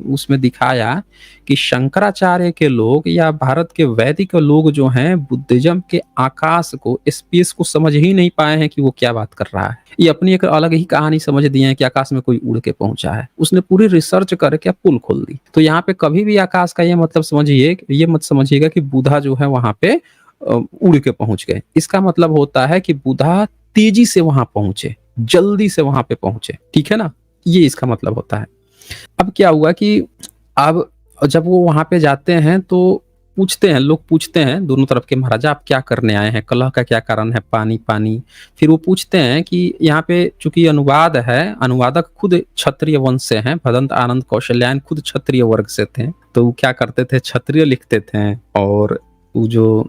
उसमें दिखाया कि शंकराचार्य के लोग या भारत के वैदिक लोग जो हैं बुद्धिज्म के आकाश को, स्पेस को समझ ही नहीं पाए हैं कि वो क्या बात कर रहा है। ये अपनी एक अलग ही कहानी समझ दिए हैं कि आकाश में कोई उड़ के पहुंचा है। उसने पूरी रिसर्च करके पुल खोल दी। तो यहाँ पे कभी भी आकाश का ये मतलब समझिए, ये मत समझिएगा कि बुद्धा जो है वहां पे उड़ के पहुंच गए। इसका मतलब होता है कि बुद्धा तेजी से वहां पहुंचे, जल्दी से वहां पे पहुंचे, ठीक है ना, ये इसका मतलब होता है। अब क्या हुआ कि अब जब वो वहां पे जाते हैं तो पूछते हैं, लोग पूछते हैं दोनों तरफ के, महाराजा आप क्या करने आए हैं, कलह का क्या कारण है, पानी पानी। फिर वो पूछते हैं कि यहाँ पे चूंकि अनुवाद है, अनुवादक खुद क्षत्रिय वंश से हैं, भदंत आनंद कौशल्यायन खुद क्षत्रिय वर्ग से थे, तो वो क्या करते थे, क्षत्रिय लिखते थे। और वो जो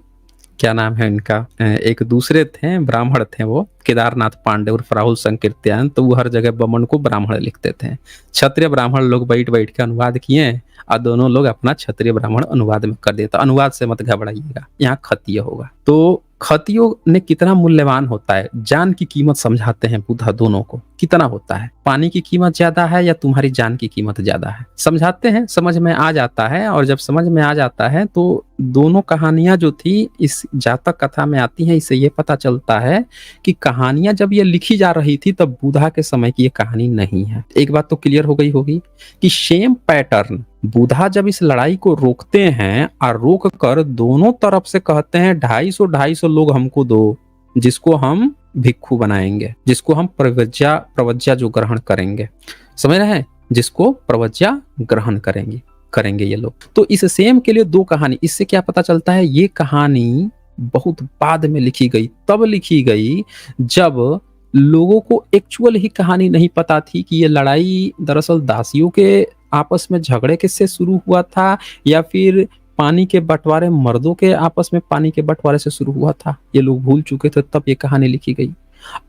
क्या नाम है इनका, एक दूसरे थे ब्राह्मण थे, वो केदारनाथ पांडे और राहुल संकीर्त्यायन, तो वो हर जगह बमन को ब्राह्मण लिखते थे। क्षत्रिय ब्राह्मण लोग बैठ बैठ के अनुवाद किए और दोनों लोग अपना क्षत्रिय ब्राह्मण अनुवाद में कर देता। अनुवाद से मत घबराइएगा, यहाँ खतीय होगा। तो खतियों ने कितना मूल्यवान होता है, जान की कीमत समझाते हैं बुद्धा दोनों को। कितना होता है, पानी की कीमत ज्यादा है या तुम्हारी जान की कीमत ज्यादा है, समझाते हैं, समझ में आ जाता है। और जब समझ में आ जाता है तो दोनों कहानियां जो थी इस जातक कथा में आती हैं। इससे ये पता चलता है कि कहानियां जब ये लिखी जा रही थी तब बुद्धा के समय की ये कहानी नहीं है। एक बात तो क्लियर हो गई होगी कि सेम पैटर्न बुद्धा जब इस लड़ाई को रोकते हैं और रोक कर दोनों तरफ से कहते हैं 250 लोग हमको दो, जिसको हम भिक्षु बनाएंगे, जिसको हम प्रवज्या जो ग्रहण करेंगे, समझ रहे हैं, जिसको प्रवज्या ग्रहण करेंगे ये लोग। तो इस सेम के लिए दो कहानी, इससे क्या पता चलता है, ये कहानी बहुत बाद में लिखी गई। तब लिखी गई जब लोगों को एक्चुअल ही कहानी नहीं पता थी कि ये लड़ाई दरअसल दासियों के आपस में झगड़े किससे शुरू हुआ था, या फिर पानी के बंटवारे, मर्दों के आपस में पानी के बंटवारे से शुरू हुआ था। ये लोग भूल चुके थे, तब ये कहानी लिखी गई।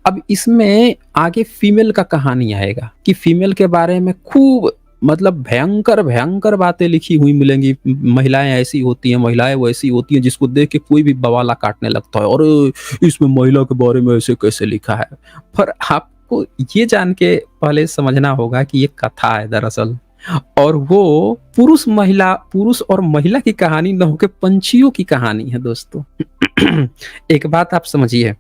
अब इसमें आगे फीमेल का कहानी आएगा कि फीमेल के बारे में खूब मतलब भयंकर भयंकर बातें लिखी हुई मिलेंगी। महिलाएं ऐसी होती हैं, महिलाएं वैसी होती हैं, जिसको देख के कोई भी बवाला काटने लगता है, और इसमें महिला के बारे में ऐसे कैसे लिखा है। पर आपको ये जान के पहले समझना होगा कि ये कथा है दरअसल, और वो पुरुष और महिला की कहानी न होकर पंछियों की कहानी है दोस्तों। एक बात आप समझिए,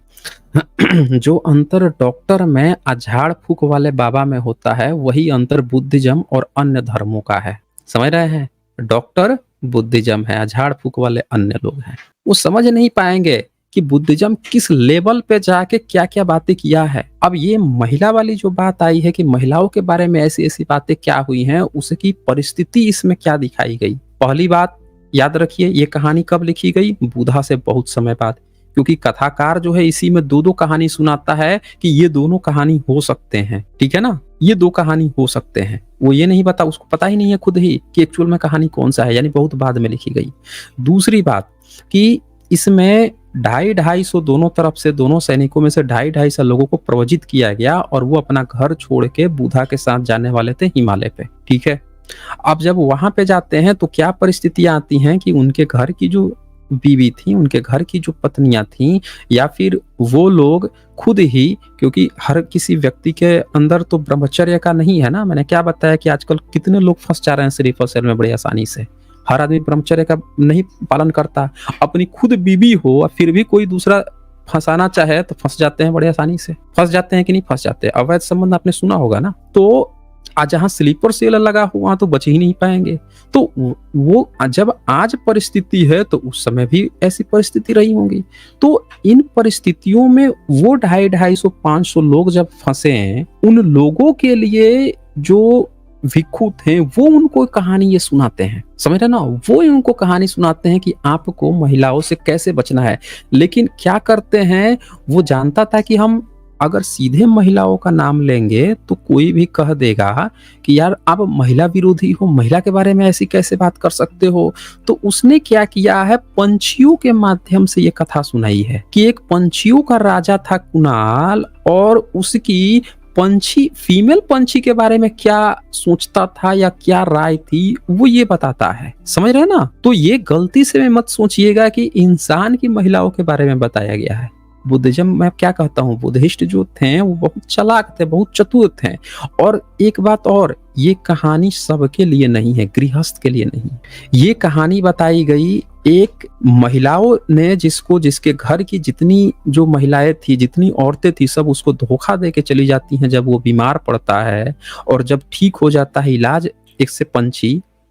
जो अंतर डॉक्टर में झाड़ फूक वाले बाबा में होता है, वही अंतर बुद्धिज्म और अन्य धर्मों का है। समझ रहे हैं? डॉक्टर बुद्धिज्म है, झाड़ फूक वाले अन्य लोग हैं। वो समझ नहीं पाएंगे कि बुद्धिज्म किस लेवल पे जाके क्या क्या बातें किया है। अब ये महिला वाली जो बात आई है कि महिलाओं के बारे में ऐसी ऐसी बातें क्या हुई हैं, उसकी परिस्थिति इसमें क्या दिखाई गई। पहली बात याद रखिए, ये कहानी कब लिखी गई? बुधा से बहुत समय बाद, क्योंकि कथाकार जो है इसी में दो दो कहानी सुनाता है कि ये दोनों कहानी हो सकते हैं। ठीक है ना, ये दो कहानी हो सकते हैं। वो ये नहीं पता, उसको पता ही नहीं है खुद ही कि एक्चुअल में कहानी कौन सा है, यानी बहुत बाद में लिखी गई। दूसरी बात कि इसमें 250 दोनों तरफ से, दोनों सैनिकों में से 250 लोगों को प्रवजित किया गया, और वो अपना घर छोड़ के बुधा के साथ जाने वाले थे हिमालय पे। ठीक है, अब जब वहां पे जाते हैं तो क्या परिस्थितियां आती हैं कि उनके घर की जो बीवी थी, उनके घर की जो पत्नियां थी, या फिर वो लोग खुद ही, क्योंकि हर किसी व्यक्ति के अंदर तो ब्रह्मचर्य का नहीं है ना। मैंने क्या बताया कि आजकल कितने लोग फंस जा रहे हैं सिर्फ और सिर्फ में बड़ी आसानी से। हर आदमी ब्रह्मचर्य का नहीं पालन करता। अपनी खुद बीवी हो और फिर भी कोई दूसरा फंसाना चाहे तो फंस जाते हैं बड़े आसानी से। फंस जाते हैं कि नहीं फंस जाते? अवैध संबंध आपने सुना होगा ना। तो आज जहाँ स्लीपर सेल लगा हुआ तो बच ही नहीं पाएंगे। तो वो जब आज परिस्थिति है तो उस समय भी ऐसी परिस्थिति रही होंगी। तो इन परिस्थितियों में वो 250-500 लोग जब फंसे हैं, उन लोगों के लिए जो भिक्षु थे वो उनको कहानी ये सुनाते हैं। समझ रहे ना, वो उनको कहानी सुनाते हैं कि आपको महिलाओं से कैसे बचना है। लेकिन क्या करते हैं, वो जानता था कि हम अगर सीधे महिलाओं का नाम लेंगे तो कोई भी कह देगा कि यार आप महिला विरोधी हो, महिला के बारे में ऐसी कैसे बात कर सकते हो। तो उसने क्या किया है, पंछियों के माध्यम से ये कथा सुनाई है कि एक पंछियों का राजा था कुणाल, और उसकी पंछी, फीमेल पंछी के बारे में क्या सोचता था या क्या राय थी, वो ये बताता है। समझ रहे ना? तो ये गलती से मत सोचिएगा कि इंसान की महिलाओं के बारे में बताया गया है। बुद्धिज्म मैं क्या कहता हूँ, बुद्धिस्ट जो थे वो बहुत चालाक थे, बहुत चतुर थे। और एक बात और, ये कहानी सबके लिए नहीं है, गृहस्थ के लिए नहीं। ये कहानी बताई गई एक महिलाओं ने, जिसके घर की जितनी जो महिलाएं थी, जितनी औरतें थी, सब उसको धोखा दे के चली जाती हैं जब वो बीमार पड़ता है। और जब ठीक हो जाता है इलाज, एक से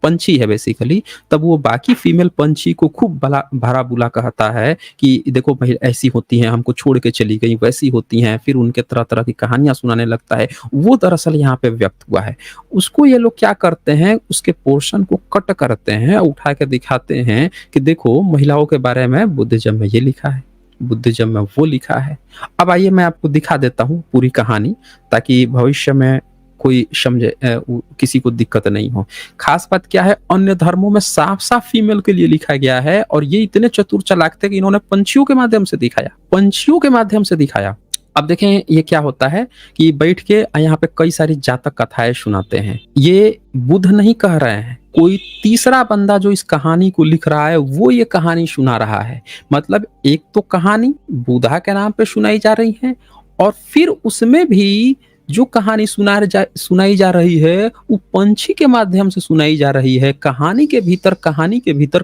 पंछी है बेसिकली, तब वो बाकी फीमेल पंछी को खूब भरा बुला कहता है कि देखो ऐसी होती हैं, हमको छोड़ के चली गई, वैसी होती हैं। फिर उनके तरह तरह की कहानियां सुनाने लगता है। वो दरअसल यहाँ पे व्यक्त हुआ है। उसको ये लोग क्या करते हैं, उसके पोर्शन को कट करते हैं, उठा के दिखाते हैं कि देखो महिलाओं के बारे में बुद्धिज्म में ये लिखा है, बुद्धिज्म में वो लिखा है। अब आइए मैं आपको दिखा देता हूँ पूरी कहानी, ताकि भविष्य में कोई समझे, किसी को दिक्कत नहीं हो। खास बात क्या है, अन्य धर्मों में साफ साफ फीमेल के लिए लिखा गया है, और ये इतने चतुर चालाक थे कि इन्होंने पंछियों के माध्यम से दिखाया, पंछियों के माध्यम से दिखाया। अब देखें ये क्या होता है कि बैठ के यहाँ पे कई सारी जातक कथाएं सुनाते हैं। ये बुद्ध नहीं कह रहे हैं, कोई तीसरा बंदा जो इस कहानी को लिख रहा है वो ये कहानी सुना रहा है। मतलब एक तो कहानी बुद्धा के नाम पे सुनाई जा रही है, और फिर उसमें भी जो कहानी सुनाई जा रही है वो पंछी के माध्यम से सुनाई जा रही है। कहानी के भीतर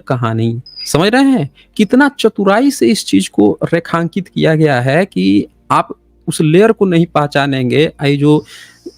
कहानी। समझ रहे हैं कितना चतुराई से इस चीज को रेखांकित किया गया है कि आप उस लेयर को नहीं पहचानेंगे। ये जो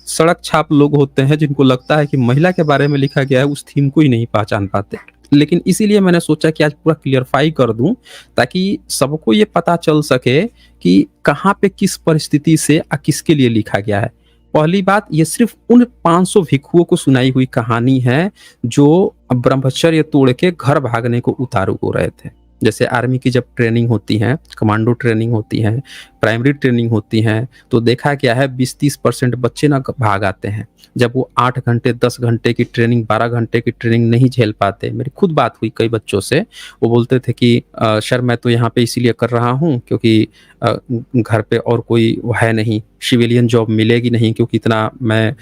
सड़क छाप लोग होते हैं, जिनको लगता है कि महिला के बारे में लिखा गया है, उस थीम को ही नहीं पहचान पाते। लेकिन इसीलिए मैंने सोचा कि आज पूरा क्लियरफाई कर दूं, ताकि सबको ये पता चल सके कि कहाँ पे किस परिस्थिति से किसके लिए लिखा गया है। पहली बात, ये सिर्फ उन 500 भिक्षुओं को सुनाई हुई कहानी है जो ब्रह्मचर्य तोड़ के घर भागने को उतारू हो रहे थे। जैसे आर्मी की जब ट्रेनिंग होती है, कमांडो ट्रेनिंग होती है, प्राइमरी ट्रेनिंग होती हैं तो देखा क्या है 20-30% बच्चे ना भाग आते हैं जब वो 8 घंटे 10 घंटे की ट्रेनिंग 12 घंटे की ट्रेनिंग नहीं झेल पाते। मेरी खुद बात हुई कई बच्चों से, वो बोलते थे कि सर मैं तो यहाँ पे इसीलिए कर रहा हूँ क्योंकि घर पे और कोई वो है नहीं, सिविलियन जॉब मिलेगी नहीं क्योंकि इतना मैं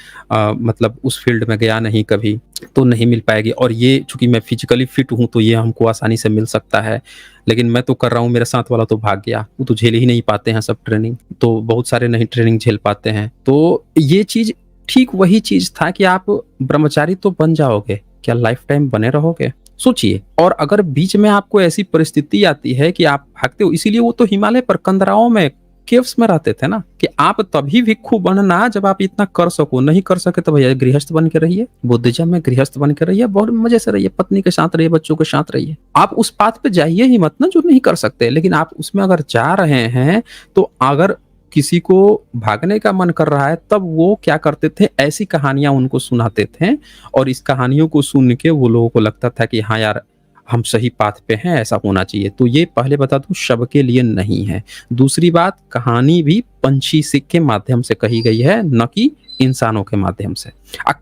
मतलब उस फील्ड में गया नहीं कभी, तो नहीं मिल पाएगी, और ये चूँकि मैं फिज़िकली फिट हूँ तो ये हमको आसानी से मिल सकता है। लेकिन मैं तो कर रहा हूँ, मेरे साथ वाला तो भाग गया, वो तो झेल ही नहीं पाते हैं सब ट्रेनिंग, तो बहुत सारे नहीं ट्रेनिंग झेल पाते हैं। तो ये चीज़ ठीक वही चीज़ था कि आप ब्रह्मचारी तो बन जाओगे, क्या लाइफ टाइम बने रहोगे? सोचिए। और अगर बीच में आपको ऐसी परिस्थिति आती है कि आप भागते हो, इसीलिए वो तो हिमालय पर कंदराओं में केव्स में रहते थे ना, कि आप तभी भिक्षु बनना जब आप इतना कर सको, नहीं कर सके तो भैया गृहस्थ बन के रहिए, बुद्धिज्म में गृहस्थ बन के रहिए, बहुत मजे से रहिए, पत्नी के साथ रहिए, बच्चों के साथ रहिए। आप उस बात पे जाइए ही मत ना जो नहीं कर सकते, लेकिन आप उसमें अगर जा रहे हैं तो अगर किसी को भागने का मन कर रहा है तब वो क्या करते थे, ऐसी कहानियां उनको सुनाते थे, और इस कहानियों को सुन के वो लोगों को लगता था कि हाँ यार हम सही पाथ पे हैं, ऐसा होना चाहिए। तो ये पहले बता दूं सबके लिए नहीं है। दूसरी बात, कहानी भी पंछी सिक के माध्यम से कही गई है, न कि इंसानों के माध्यम से।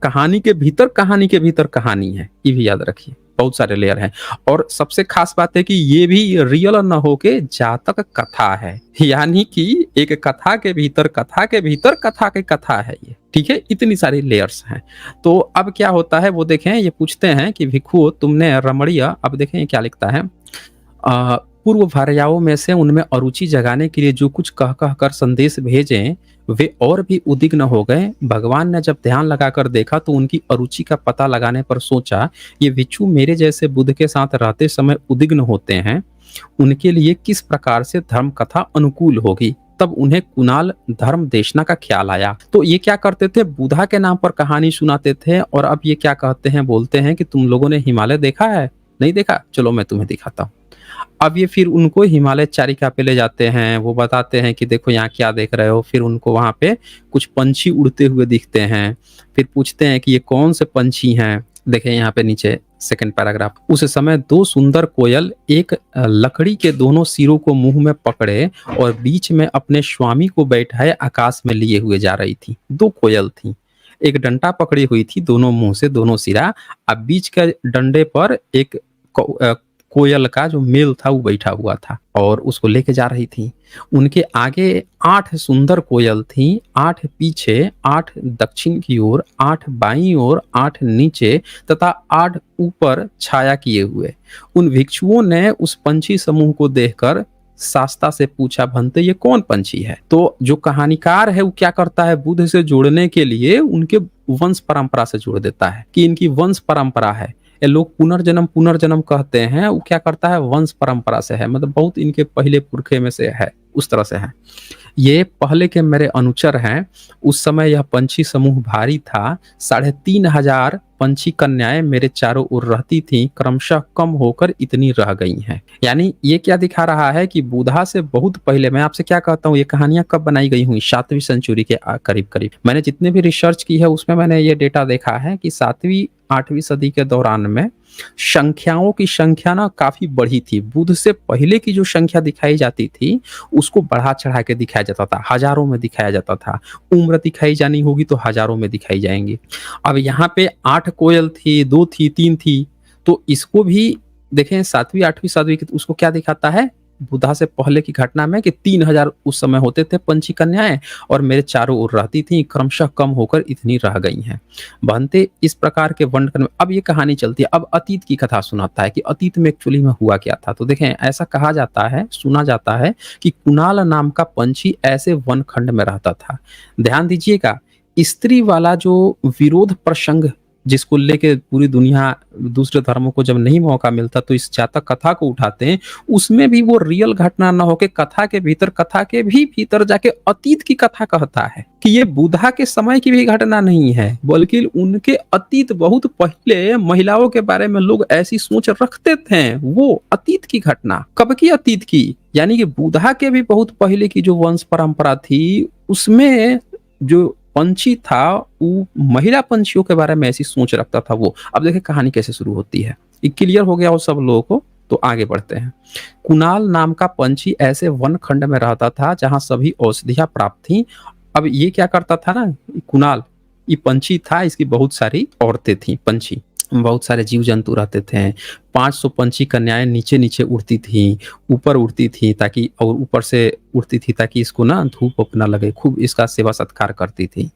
कहानी के भीतर कहानी है, ये भी याद रखिए, बहुत सारे लेयर हैं। और सबसे खास बात है कि ये भी रियल न होके जातक कथा है, यानी कि एक कथा के भीतर कथा के भीतर कथा के कथा है ये, ठीक है, इतनी सारी लेयर्स हैं। तो अब क्या होता है वो देखें, ये पूछते हैं कि भिक्षु तुमने रमणीय, अब देखें ये क्या लिखता है, पूर्व भार्याओं में से उनमें अरुचि जगाने के लिए जो कुछ कह कह कर संदेश भेजे वे और भी उद्विग्न हो गए। भगवान ने जब ध्यान लगाकर देखा तो उनकी अरुचि का पता लगाने पर सोचा ये भिक्षु मेरे जैसे बुद्ध के साथ रहते समय उद्विग्न होते हैं, उनके लिए किस प्रकार से धर्म कथा अनुकूल होगी। तब उन्हें कुणाल धर्म देशना का ख्याल आया। तो ये क्या करते थे, बुधा के नाम पर कहानी सुनाते थे, और अब ये क्या कहते हैं, बोलते हैं कि तुम लोगों ने हिमालय देखा है, नहीं देखा, चलो मैं तुम्हें दिखाता हूँ। अब ये फिर उनको हिमालय चारिका पे ले जाते हैं, वो बताते हैं कि देखो यहाँ क्या देख रहे हो, फिर उनको वहां पे कुछ पंछी उड़ते हुए दिखते हैं, फिर पूछते हैं कि ये कौन से पंछी हैं। देखें यहाँ पे नीचे सेकंड पैराग्राफ, उस समय दो सुंदर कोयल एक लकड़ी के दोनों सिरों को मुंह में पकड़े और बीच में अपने स्वामी को बैठाए आकाश में लिए हुए जा रही थी। दो कोयल थी, एक डंडा पकड़ी हुई थी दोनों मुंह से, दोनों सिरा, अब बीच के डंडे पर एक कोयल का जो मेल था वो बैठा हुआ था और उसको लेके जा रही थी। उनके आगे 8 सुंदर कोयल थी, 8 पीछे, 8 दक्षिण की ओर, 8 बाईं ओर, 8 नीचे तथा 8 ऊपर छाया किए हुए। उन भिक्षुओं ने उस पंछी समूह को देखकर शास्ता से पूछा, भंते ये कौन पंछी है। तो जो कहानीकार है वो क्या करता है, बुद्ध से जोड़ने के लिए उनके वंश परंपरा से जोड़ देता है कि इनकी वंश परंपरा है। ये लोग पुनर्जन्म कहते हैं, वो क्या करता है, वंश परंपरा से है, मतलब बहुत इनके पहले पुरखे में से है, उस तरह से है। ये पहले के मेरे अनुचर हैं। उस समय यह पंछी समूह भारी था, 3500 पंछी कन्याएं मेरे चारों ओर रहती थीं, क्रमशः कम होकर इतनी रह गई हैं। यानी ये क्या दिखा रहा है कि बुधा से बहुत पहले, मैं आपसे क्या कहता हूँ, ये कहानियां कब बनाई गई हुई, 7वीं सेंचुरी के करीब करीब। मैंने जितने भी रिसर्च की है उसमें मैंने ये डेटा देखा है कि 7वीं 8वीं सदी के दौरान में संख्याओं की संख्या ना काफी बढ़ी थी। बुद्ध से पहले की जो संख्या दिखाई जाती थी उसको बढ़ा चढ़ा के दिखाया जाता था, हजारों में दिखाया जाता था। उम्र दिखाई जानी होगी तो हजारों में दिखाई जाएंगी। अब यहाँ पे 8 कोयल थी, 2 थी, 3 थी, तो इसको भी देखें 7वीं 8वीं सदी की, उसको क्या दिखाता है बुधा से पहले की घटना में कि 3000 उस समय होते थे पंछी कन्याएं और मेरे चारों ओर रहती थी, क्रमशः कम होकर इतनी रह गई हैं। बनते इस प्रकार के वर्णन में अब ये कहानी चलती है। अब अतीत की कथा सुनाता है कि अतीत में एक्चुअली में हुआ क्या था। तो देखें ऐसा कहा जाता है, सुना जाता है कि कुणाल नाम का पंछी ऐसे वन खंड में रहता था। ध्यान दीजिएगा, स्त्री वाला जो विरोध प्रसंग जिसको लेके पूरी दुनिया दूसरे धर्मों को जब नहीं मौका मिलता तो इस जातक कथा को उठाते हैं, उसमें भी वो रियल घटना न होके कथा के भी भीतर जाके अतीत की कथा कहता है कि ये बुधा के समय की भी घटना नहीं है, बल्कि उनके अतीत बहुत पहले महिलाओं के बारे में लोग ऐसी सोच रखते थे। वो अतीत की घटना, कब की अतीत की, यानी कि बुधा के भी बहुत पहले की जो वंश परंपरा थी उसमें जो पंछी था वो महिला पंछियों के बारे में ऐसी सोच रखता था वो। अब देखिए कहानी कैसे शुरू होती है, ये क्लियर हो गया हो सब लोगों को। तो आगे बढ़ते हैं। कुणाल नाम का पंछी ऐसे वन खंड में रहता था जहां सभी औषधियां प्राप्त थीं। अब ये क्या करता था ना, कुणाल, ये पंछी था, इसकी बहुत सारी औरतें थीं, पंछी, बहुत सारे जीव जंतु रहते थे। 500 पंछी कन्याएं नीचे नीचे उड़ती थी, ऊपर उड़ती थी ताकि, और ऊपर से उड़ती थी ताकि इसको ना धूप वूप ना लगे, खूब इसका सेवा सत्कार करती थी।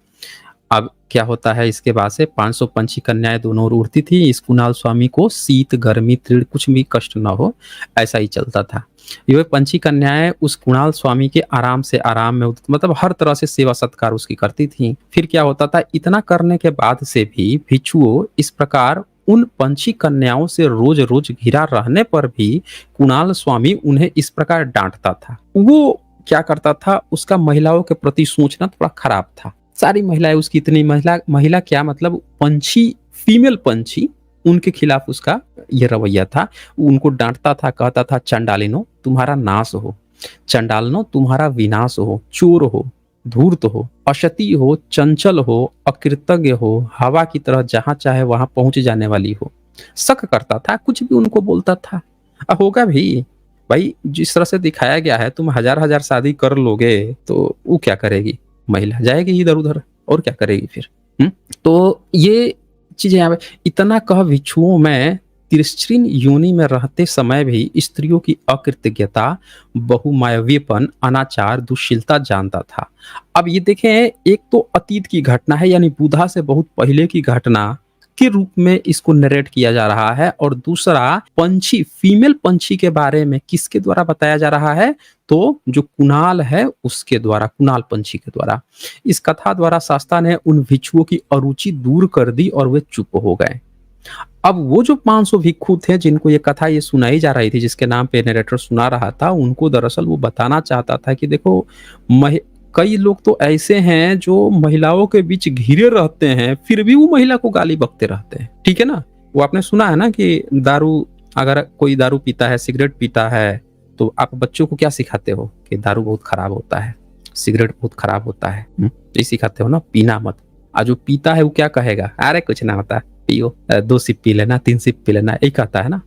अब क्या होता है, इसके बाद से 500 पंछी कन्याएं दोनों ओर उड़ती थी। इस कुणाल स्वामी को शीत गर्मी तीव्र कुछ भी कष्ट ना हो, ऐसा ही चलता था। ये पंछी कन्याएं उस कुणाल स्वामी के आराम से आराम में मतलब हर तरह से सेवा सत्कार उसकी करती थी। फिर क्या होता था, इतना करने के बाद से भी भिक्षुओं इस प्रकार उन पंछी कन्याओं से रोज रोज घिरा रहने पर भी कुणाल स्वामी उन्हें इस प्रकार डांटता था। वो क्या करता था, उसका महिलाओं के प्रति सोचना थोड़ा खराब था। सारी महिलाएं उसकी, इतनी महिला क्या मतलब पंछी, फीमेल पंछी, उनके खिलाफ उसका ये रवैया था। उनको डांटता था, कहता था चंडालिनो तुम्हारा नाश हो, चंडालनो तुम्हारा विनाश हो, चोर हो, धूर्त हो, असती हो, चंचल हो, अकृतज्ञ हो, हवा की तरह जहां चाहे वहां पहुंच जाने वाली हो। शक करता था, कुछ भी उनको बोलता था। होगा भी भाई, जिस तरह से दिखाया गया है, तुम हजार हजार शादी कर लोगे तो वो क्या करेगी, महिला जाएगी इधर उधर, और क्या करेगी फिर। तो ये चीजें यहाँ पे, इतना कह भिक्षुओं में तिरस्कृण योनि में रहते समय भी स्त्रियों की अकृतज्ञता, बहुमायवीपन, अनाचार, दुश्शीलता जानता था। अब ये देखें, एक तो अतीत की घटना है, यानी बुधा से बहुत पहले की घटना के रूप में इसको नरेट किया जा रहा है, और दूसरा पंछी, फीमेल पंछी के बारे में किसके द्वारा बताया जा रहा है, तो जो कुणाल है उसके द्वारा, कुणाल पंछी के द्वारा। इस कथा द्वारा शास्ता ने उन भिक्षुओं की अरुचि दूर कर दी और वे चुप हो गए। अब वो जो 500 भिक्षु थे जिनको ये कथा ये सुनाई जा रही थी, जिसके नाम पे नरेटर सुना रहा था, उनको दरअसल वो बताना चाहता था कि देखो, कई लोग तो ऐसे हैं जो महिलाओं के बीच घिरे रहते हैं, फिर भी वो महिला को गाली बकते रहते हैं। ठीक है ना, वो आपने सुना है ना कि दारू, अगर कोई दारू पीता है, सिगरेट पीता है, तो आप बच्चों को क्या सिखाते हो कि दारू बहुत खराब होता है, सिगरेट बहुत खराब होता है, ये सिखाते हो ना, पीना मत। और जो पीता है वो क्या कहेगा, अरे कुछ ना होता, पियो, 2 सिप पी लेना, 3 सिप पी लेना, यही कहता है ना।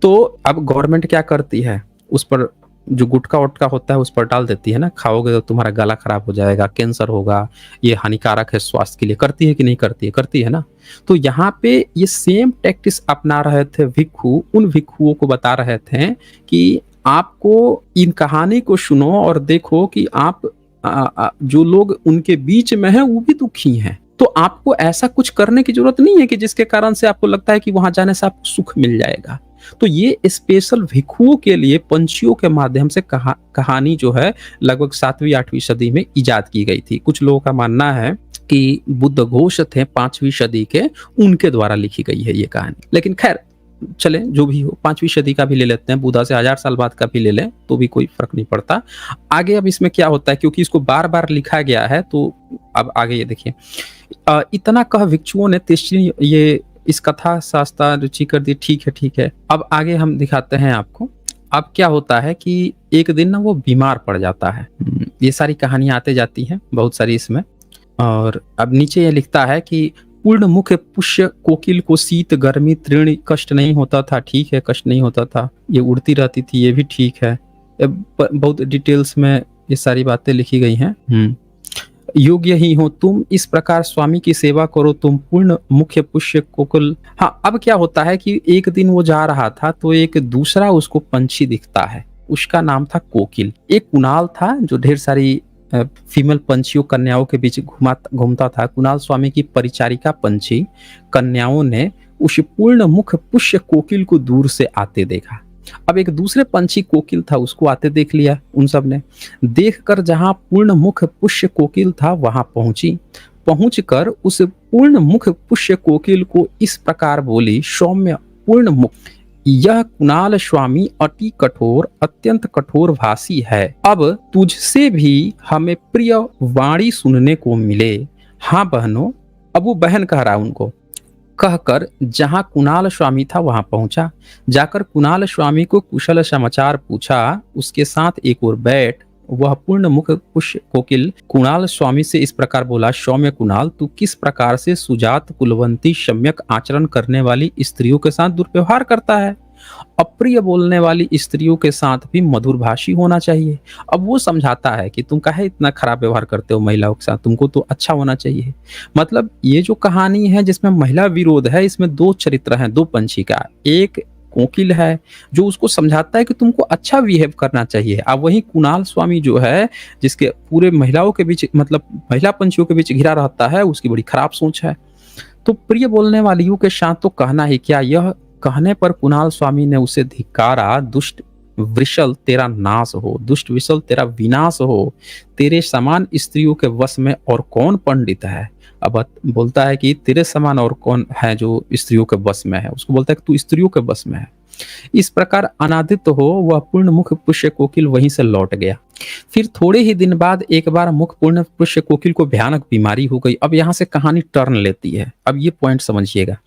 तो अब गवर्नमेंट क्या करती है, उस पर जो गुटखा वटका होता है उस पर डाल देती है ना, खाओगे तो तुम्हारा गला खराब हो जाएगा, कैंसर होगा, ये हानिकारक है स्वास्थ्य के लिए। करती है कि नहीं करती है, करती है ना। तो यहाँ पे ये सेम टैक्टिस अपना रहे थे भिक्षु, उन भिक्षुओं को बता रहे थे कि आपको इन कहानी को सुनो और देखो कि आप जो लोग उनके बीच में हैं वो भी दुखी हैं। तो आपको ऐसा कुछ करने की जरूरत नहीं है कि जिसके कारण से आपको लगता है कि वहां जाने से आपको सुख मिल जाएगा। तो ये स्पेशल भिक्षुओं के लिए पंछियों के माध्यम से कहानी जो है लगभग 7वीं 8वीं सदी में इजाद की गई थी। कुछ लोगों का मानना है कि बुद्ध घोष थे 5वीं सदी के, उनके द्वारा लिखी गई है ये कहानी। लेकिन खैर चले, जो भी हो, 5वीं सदी का भी ले लेते हैं, बुद्धा से 1000 साल बाद का भी ले लें तो भी कोई फर्क नहीं पड़ता। आगे अब इसमें क्या होता है, क्योंकि इसको बार बार लिखा गया है, तो अब आगे ये देखिए, इतना कह भिक्षुओं ने तिरस्कृण, ये इस कथा शास्त्र रुचि कर दी। ठीक है। अब आगे हम दिखाते हैं आपको। अब क्या होता है कि एक दिन ना वो बीमार पड़ जाता है। ये सारी कहानियां आते जाती हैं, बहुत सारी इसमें। और अब नीचे ये लिखता है कि पूर्ण मुख्य पुष्य कोकिल को शीत गर्मी तृण कष्ट नहीं होता था। ठीक है, कष्ट नहीं होता था, ये उड़ती रहती थी, ये भी ठीक है। बहुत डिटेल्स में ये सारी बातें लिखी गई हैं। योग्य ही हो तुम, इस प्रकार स्वामी की सेवा करो तुम, पूर्ण मुख्य पुष्य कोकिल। हाँ, अब क्या होता है कि एक दिन वो जा रहा था तो एक दूसरा उसको पंछी दिखता है, उसका नाम था कोकिल। एक कुणाल था जो ढेर सारी फीमेल पंछियों कन्याओं के बीच घूमता था। कुणाल स्वामी की परिचारिका पंछी कन्याओं ने उस पूर्ण मुख पुष्य कोकिल को दूर से आते देखा। अब एक दूसरे पंछी कोकिल था, उसको आते देख लिया उन सब ने। देखकर जहां पूर्ण मुख पुष्य कोकिल था वहां पहुंचकर उस पूर्ण मुख पुष्य कोकिल को इस प्रकार बोली, सौम्य पूर्ण मुख, यह कुणाल स्वामी अति कठोर, अत्यंत कठोर भाषी है। अब तुझसे भी हमें प्रिय वाणी सुनने को मिले। हाँ बहनों, अब वो बहन कह रहा उनको, कहकर जहां कुणाल स्वामी था वहां पहुंचा। जाकर कुणाल स्वामी को कुशल समाचार पूछा। उसके साथ एक और बैठ वह पूर्ण मुख पुष्य कोकिल कुणाल स्वामी से इस प्रकार बोला, सौम्य कुणाल, तू किस प्रकार से सुजात कुलवंती सम्यक आचरण करने वाली स्त्रियों के साथ दुर्व्यवहार करता है। अप्रिय बोलने वाली स्त्रियों के साथ भी मधुरभाषी होना चाहिए। अब वो समझाता है कि तुम काहे इतना खराब व्यवहार करते हो महिलाओं के साथ, तुमको तो अच्छा होना चाहिए। मतलब ये जो कहानी है जिसमें महिला विरोध है, इसमें दो चरित्र हैं, दो पंछी का। एक कोकिल है जो उसको समझाता है कि तुमको अच्छा बिहेव करना चाहिए। अब वही कुणाल स्वामी जो है, जिसके पूरे महिलाओं के बीच, मतलब महिला पंछियों के बीच घिरा रहता है, उसकी बड़ी खराब सोच है। तो प्रिय बोलने वालियों के साथ तो कहना ही क्या, यह कहने पर कुणाल स्वामी ने उसे धिक्कारा। दुष्ट वृषल तेरा नाश हो, दुष्ट विशल तेरा विनाश हो, तेरे समान स्त्रियों के वश में और कौन पंडित है। अब बोलता है कि तेरे समान और कौन है जो स्त्रियों के वश में है, उसको बोलता है कि तू स्त्रियों के वश में है। इस प्रकार अनादित हो वह पूर्ण मुख पुष्य कोकिल वहीं से लौट गया। फिर थोड़े ही दिन बाद एक बार मुख पूर्ण पुष्य कोकिल को भयानक बीमारी हो गई। अब यहाँ से कहानी टर्न लेती है। अब ये पॉइंट समझिएगा।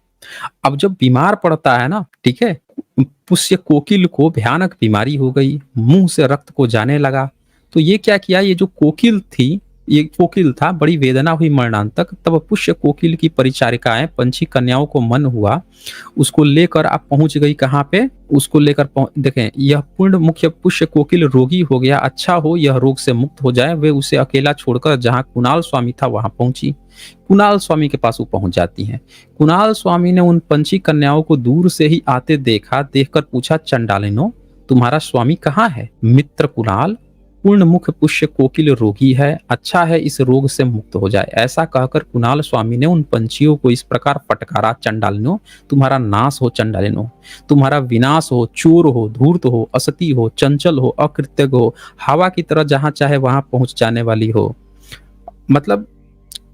अब जब बीमार पड़ता है ना, ठीक है, पुष्य कोकिल को भयानक बीमारी हो गई, मुंह से रक्त को जाने लगा। तो ये क्या किया, ये जो कोकिल थी, ये कोकिल था, बड़ी वेदना हुई मरणांतक। तब पुष्य कोकिल की परिचारिकाएं पंछी कन्याओं को मन हुआ, उसको लेकर आप पहुंच गई कहाँ पे, उसको लेकर देखें, यह पूर्ण मुख्य पुष्य कोकिल रोगी हो गया, अच्छा हो यह रोग से मुक्त हो जाए। वे उसे अकेला छोड़कर जहां कुणाल स्वामी था वहां पहुंची। कुणाल स्वामी के पास वो पहुंच जाती हैं। कुणाल स्वामी ने उन पंछी कन्याओं को दूर से ही आते देखा, देखकर पूछा, चंडालिनो तुम्हारा स्वामी कहाँ है। मित्र कुणाल, पूर्ण मुख पुष्य कोकिल रोगी है, अच्छा है इस रोग से मुक्त हो जाए। ऐसा कहकर कुणाल स्वामी ने उन पंछियों को इस प्रकार फटकारा, चंडालिनो तुम्हारा नाश हो, चंडालिनो तुम्हारा विनाश हो, चोर हो, धूर्त हो, असती हो, चंचल हो, अकृतज्ञ हो, हवा की तरह जहां चाहे वहां पहुंच जाने वाली हो। मतलब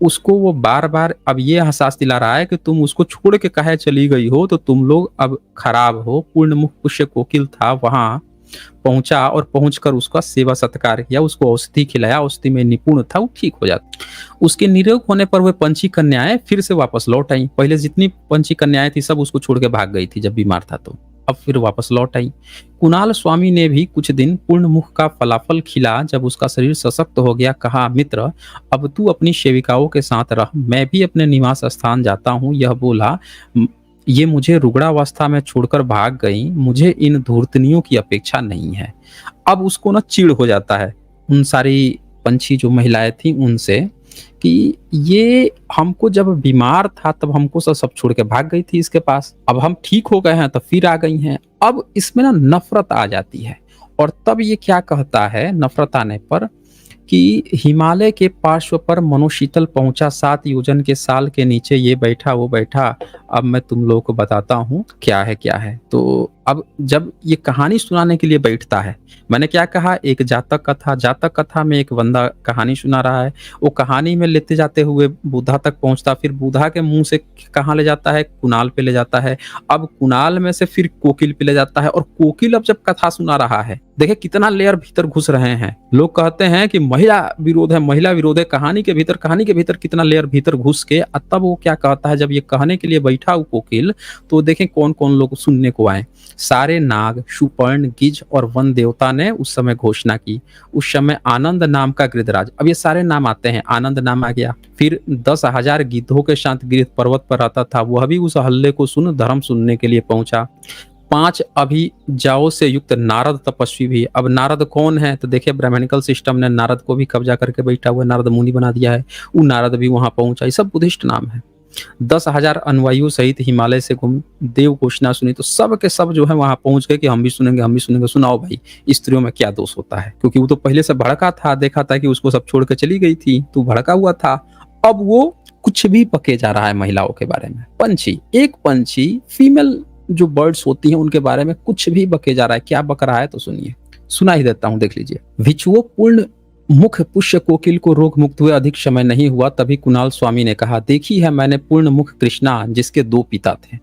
उसको वो बार बार अब ये एहसास दिला रहा है कि तुम उसको छोड़ के काहे चली गई हो, तो तुम लोग अब खराब हो। पूर्ण मुख पुष्य कोकिल था, वहां पहुंचा और पहुंचकर उसका सेवा सत्कार किया, उसको औषधि खिलाया, औषधि में निपुण था, वो ठीक हो जाता। उसके निरोग होने पर वे पंछी कन्याएं फिर से वापस लौट आई। पहले जितनी पंछी कन्याएं थी सब उसको छोड़ के भाग गई थी जब बीमार था, तो अब फिर वापस लौट आई। कुणाल स्वामी ने भी कुछ दिन पूर्ण मुख का फलाफल खिला। जब उसका शरीर सशक्त हो गया, कहा, मित्र अब तू अपनी सेविकाओं के साथ रह, मैं भी अपने निवास स्थान जाता हूँ। यह बोला, ये मुझे रुग्णावस्था में छोड़कर भाग गई, मुझे इन धूर्तनियों की अपेक्षा नहीं है। अब उसको ना चिढ़ हो जाता है उन सारी पंछी जो महिलाएं थी उनसे, कि ये हमको जब बीमार था तब हमको सब छोड़ के भाग गई थी इसके पास, अब हम ठीक हो गए हैं तो फिर आ गई हैं। अब इसमें ना नफरत आ जाती है। और तब ये क्या कहता है नफरत आने पर, कि हिमालय के पार्श्व पर मनोशीतल पहुंचा, 7 योजन के साल के नीचे ये बैठा वो बैठा। अब मैं तुम लोगों को बताता हूँ क्या है। तो अब जब ये कहानी सुनाने के लिए बैठता है, मैंने क्या कहा, एक जातक कथा में एक बंदा कहानी सुना रहा है। वो कहानी में लेते जाते हुए बुधा तक पहुंचता, फिर बुधा के मुंह से कहाँ ले जाता है, कुणाल पे ले जाता है। अब कुणाल में से फिर कोकिल पे ले जाता है। और कोकिल अब जब कथा सुना रहा है, देखे कितना लेयर भीतर घुस रहे हैं। लोग कहते हैं कि महिला विरोध है, कहानी के भीतर कितना लेयर भीतर घुस के। तब वो क्या कहता है, जब ये कहने के लिए बैठा वो कोकिल, तो देखें कौन कौन लोग सुनने को आए। सारे नाग, सुपर्ण, गिज और वन देवता ने उस समय घोषणा की। उस समय आनंद नाम का गिरिधराज, अब ये सारे नाम आते हैं, आनंद नाम आ गया। फिर 10,000 गिद्धों के साथ गिरिध पर्वत पर रहता था, वह भी उस हल्ले को सुन धर्म सुनने के लिए पहुंचा। 5 अभिजाओं से युक्त नारद तपस्वी भी। अब नारद कौन है, तो देखिए ब्राह्मणिकल सिस्टम ने नारद को भी कब्जा करके बैठा हुआ, नारद मुनि बना दिया है। वो नारद भी वहां पहुंचा। ये सब बुद्धिस्ट नाम है। 10,000 अनुयायियों सहित हिमालय से घूम देव घोषणा सुनी, तो सब के सब जो है वहां पहुंच गए कि हम भी सुनेंगे। सुनाओ भाई, स्त्रियों में क्या दोष होता है, क्योंकि वो तो पहले से भड़का था, देखा था कि उसको सब छोड़ के चली गई थी, तो भड़का हुआ था। अब वो कुछ भी पके जा रहा है महिलाओं के बारे में। एक पंछी फीमेल जो बर्ड्स होती हैं उनके बारे में कुछ भी बके जा रहा है। क्या बक रहा है तो सुनिए, सुना ही देता हूं, देख लीजिए। भिक्षुओं पूर्ण मुख पुष्य कोकिल को रोग मुक्त हुए अधिक समय नहीं हुआ, तभी कुणाल स्वामी ने कहा, देखी है मैंने पूर्ण मुख कृष्णा जिसके 2 पिता थे।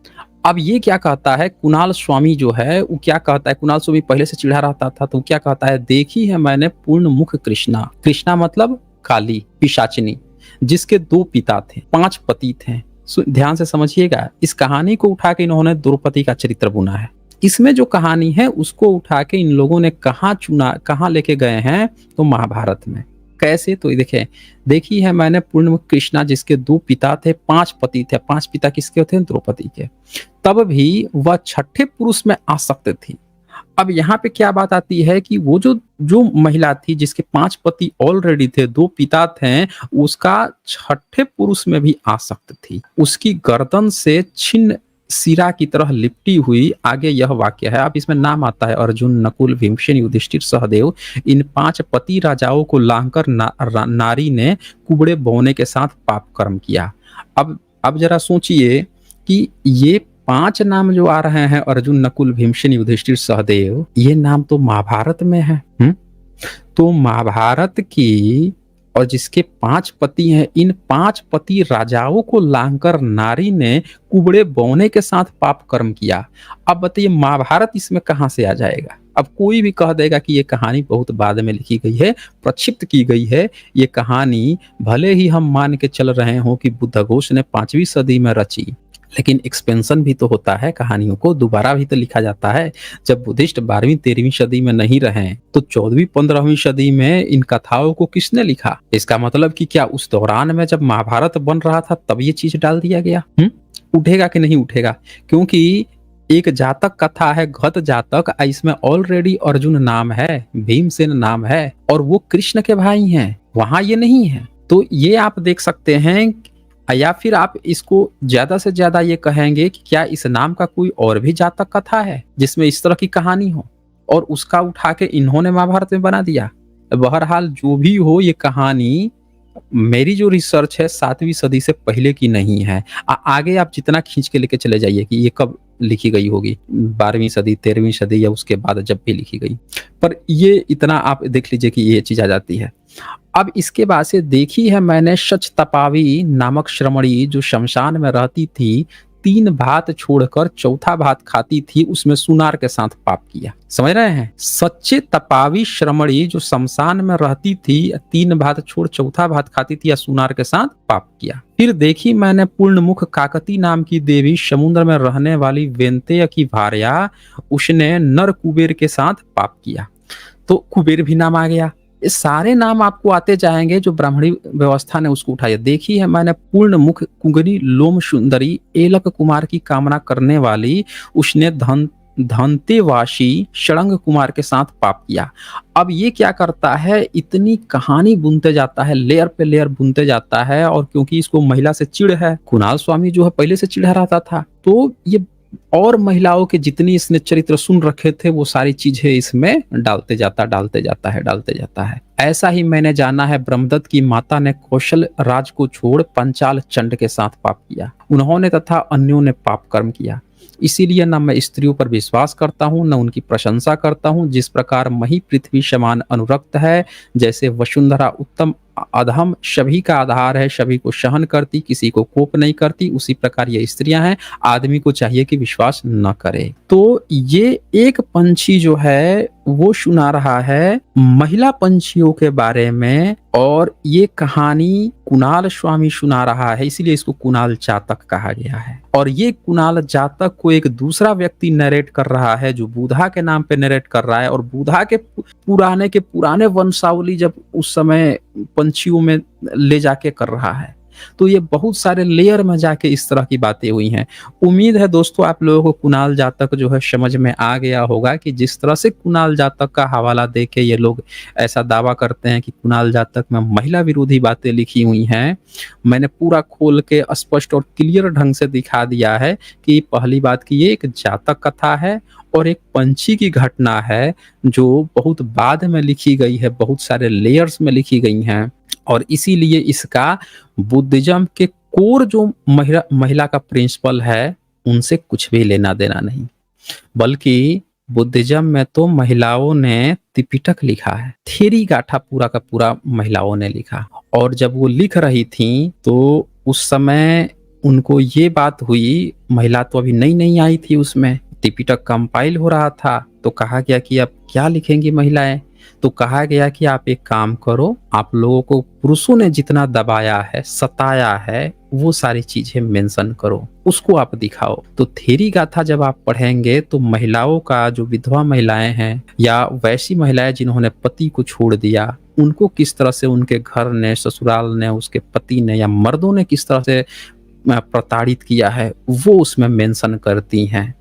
अब ये क्या कहता है कुणाल स्वामी जो है, वो क्या कहता है, कुणाल स्वामी पहले से चिढ़ा रहता था, तो क्या कहता है, देखी है मैंने पूर्ण मुख कृष्णा। कृष्णा मतलब काली पिशाचिनी, जिसके 2 पिता थे, 5 पति थे। ध्यान से समझिएगा, इस कहानी को उठा के इन्होंने द्रौपदी का चरित्र बुना है। इसमें जो कहानी है उसको उठा के इन लोगों ने कहाँ चुना, कहाँ लेके गए हैं, तो महाभारत में। कैसे? तो ये देखें, देखी है मैंने पूर्णमुख कृष्णा जिसके 2 पिता थे, 5 पति थे। 5 पिता किसके थे? द्रौपदी के। तब भी वह छठे पुरुष में आसक्त थी। अब यहाँ पे क्या बात आती है कि वो जो जो महिला थी जिसके 5 पति ऑलरेडी थे, 2 पिता थे, उसका छठे पुरुष में भी आसक्त थी। उसकी गर्दन से छिन्न सिरा की तरह लिपटी हुई, आगे यह वाक्य है। अब इसमें नाम आता है अर्जुन, नकुल, भीमसेन, युधिष्ठिर, सहदेव। इन 5 पति राजाओं को लांघकर नारी ने कुबड़े बौने के साथ पाप कर्म किया। अब जरा सोचिए कि ये 5 नाम जो आ रहे हैं, अर्जुन, नकुल, भीमसेन, युधिष्ठिर, सहदेव, ये नाम तो महाभारत में है। तो महाभारत की और जिसके 5 पति हैं, इन 5 पति राजाओं को लांघकर नारी ने कुबड़े बौने के साथ पाप कर्म किया। अब बताइए महाभारत इसमें कहां से आ जाएगा? अब कोई भी कह देगा कि ये कहानी बहुत बाद में लिखी गई है, प्रक्षिप्त की गई है। ये कहानी भले ही हम मान के चल रहे हों कि बुद्धघोष ने 5वीं सदी में रची, लेकिन एक्सपेंशन भी तो होता है, कहानियों को दोबारा भी तो लिखा जाता है। जब बुद्धिस्ट 12वीं 13वीं सदी में नहीं रहे तो 14वीं 15वीं सदी में इन कथाओं को किसने लिखा? इसका मतलब कि क्या उस दौरान में जब महाभारत बन रहा था तब ये चीज डाल दिया गया? उठेगा कि नहीं उठेगा? क्योंकि एक जातक कथा है, घत जातक, इसमें ऑलरेडी अर्जुन नाम है, भीमसेन नाम है और वो कृष्ण के भाई हैं, वहां ये नहीं है। तो ये आप देख सकते हैं। या फिर आप इसको ज्यादा से ज्यादा ये कहेंगे कि क्या इस नाम का कोई और भी जातक कथा है जिसमें इस तरह की कहानी हो और उसका उठा के इन्होंने महाभारत में बना दिया। बहरहाल जो भी हो, ये कहानी मेरी जो रिसर्च है 7वीं सदी से पहले की नहीं है। आगे आप जितना खींच के लेके चले जाइए कि ये कब लिखी गई होगी, 12वीं सदी, 13वीं सदी या उसके बाद जब भी लिखी गई, पर ये इतना आप देख लीजिए कि ये चीज आ जाती है। अब इसके बाद से देखी है मैंने सच तपावी नामक श्रमणी जो शमशान में रहती थी, 3 भात छोड़कर चौथा भात खाती थी, उसमें सुनार के साथ पाप किया। समझ रहे हैं? सच्चे तपावी श्रमणी जो शमशान में रहती थी, 3 भात छोड़ चौथा भात खाती थी या सुनार के साथ पाप किया। फिर देखी मैंने पूर्णमुख काकती नाम की देवी, समुद्र में रहने वाली वेंतेय की भार्या, उसने नर कुबेर के साथ पाप किया। तो कुबेर भी नाम आ गया। ये सारे नाम आपको आते जाएंगे जो ब्राह्मणी व्यवस्था ने उसको उठाया। देखी है मैंने पूर्ण मुख कुंगरी लोम सुंदरी एलक कुमार की कामना करने वाली, उसने धनतेवासी षडंग कुमार के साथ पाप किया। अब ये क्या करता है, इतनी कहानी बुनते जाता है, लेयर पे लेयर बुनते जाता है। और क्योंकि इसको महिला से चिढ़ है, कुणाल स्वामी जो है पहले से चिढ़ा रहता था, तो ये और महिलाओं के जितनी इसने चरित्र सुन रखे थे वो सारी चीजें इसमें डालते जाता है। ऐसा ही मैंने जाना है ब्रह्मदत्त की माता ने कौशल राज को छोड़ पंचाल चंड के साथ पाप किया। उन्होंने तथा अन्यों ने पाप कर्म किया। इसीलिए न मैं स्त्रियों पर विश्वास करता हूँ, न उनकी प्रशंसा करता हूँ। जिस प्रकार मही पृथ्वी समान अनुरक्त है, जैसे वसुंधरा उत्तम अधम सभी का आधार है, सभी को सहन करती, किसी को कोप नहीं करती, उसी प्रकार ये स्त्रियां हैं। आदमी को चाहिए कि विश्वास न करे। तो ये एक पंछी जो है वो सुना रहा है महिला पंछियों के बारे में, और ये कहानी कुणाल स्वामी सुना रहा है, इसीलिए इसको कुणाल जातक कहा गया है। और ये कुणाल जातक को एक दूसरा व्यक्ति नरेट कर रहा है जो बुधा के नाम पे नरेट कर रहा है। और बुधा के पुराने वंशावली जब उस समय पंछियों में ले जाके कर रहा है, तो ये बहुत सारे लेयर में जाके इस तरह की बातें हुई हैं। उम्मीद है दोस्तों आप लोगों को कुणाल जातक जो है समझ में आ गया होगा कि जिस तरह से कुणाल जातक का हवाला देके ये लोग ऐसा दावा करते हैं कि कुणाल जातक में महिला विरोधी बातें लिखी हुई हैं। मैंने पूरा खोल के स्पष्ट और क्लियर ढंग से दिखा दिया है कि पहली बात की ये एक जातक कथा है और एक पंछी की घटना है जो बहुत बाद में लिखी गई है, बहुत सारे लेयर्स में लिखी गई हैं। और इसीलिए इसका बुद्धिज्म के कोर जो महिला का प्रिंसिपल है उनसे कुछ भी लेना देना नहीं, बल्कि बुद्धिज्म में तो महिलाओं ने त्रिपिटक लिखा है, थेरी गाथा पूरा का पूरा महिलाओं ने लिखा। और जब वो लिख रही थी तो उस समय उनको ये बात हुई, महिला तो अभी नई आई थी, उसमें त्रिपिटक कंपाइल हो रहा था, तो कहा गया कि अब क्या लिखेंगी महिलाएं। तो कहा गया कि आप एक काम करो, आप लोगों को पुरुषों ने जितना दबाया है, सताया है, वो सारी चीजें मेंशन करो, उसको आप दिखाओ। तो थेरी गाथा जब आप पढ़ेंगे तो महिलाओं का, जो विधवा महिलाएं हैं या वैसी महिलाएं जिन्होंने पति को छोड़ दिया, उनको किस तरह से उनके घर ने, ससुराल ने, उसके पति ने या मर्दों ने किस तरह से प्रताड़ित किया है, वो उसमें मेंशन करती हैं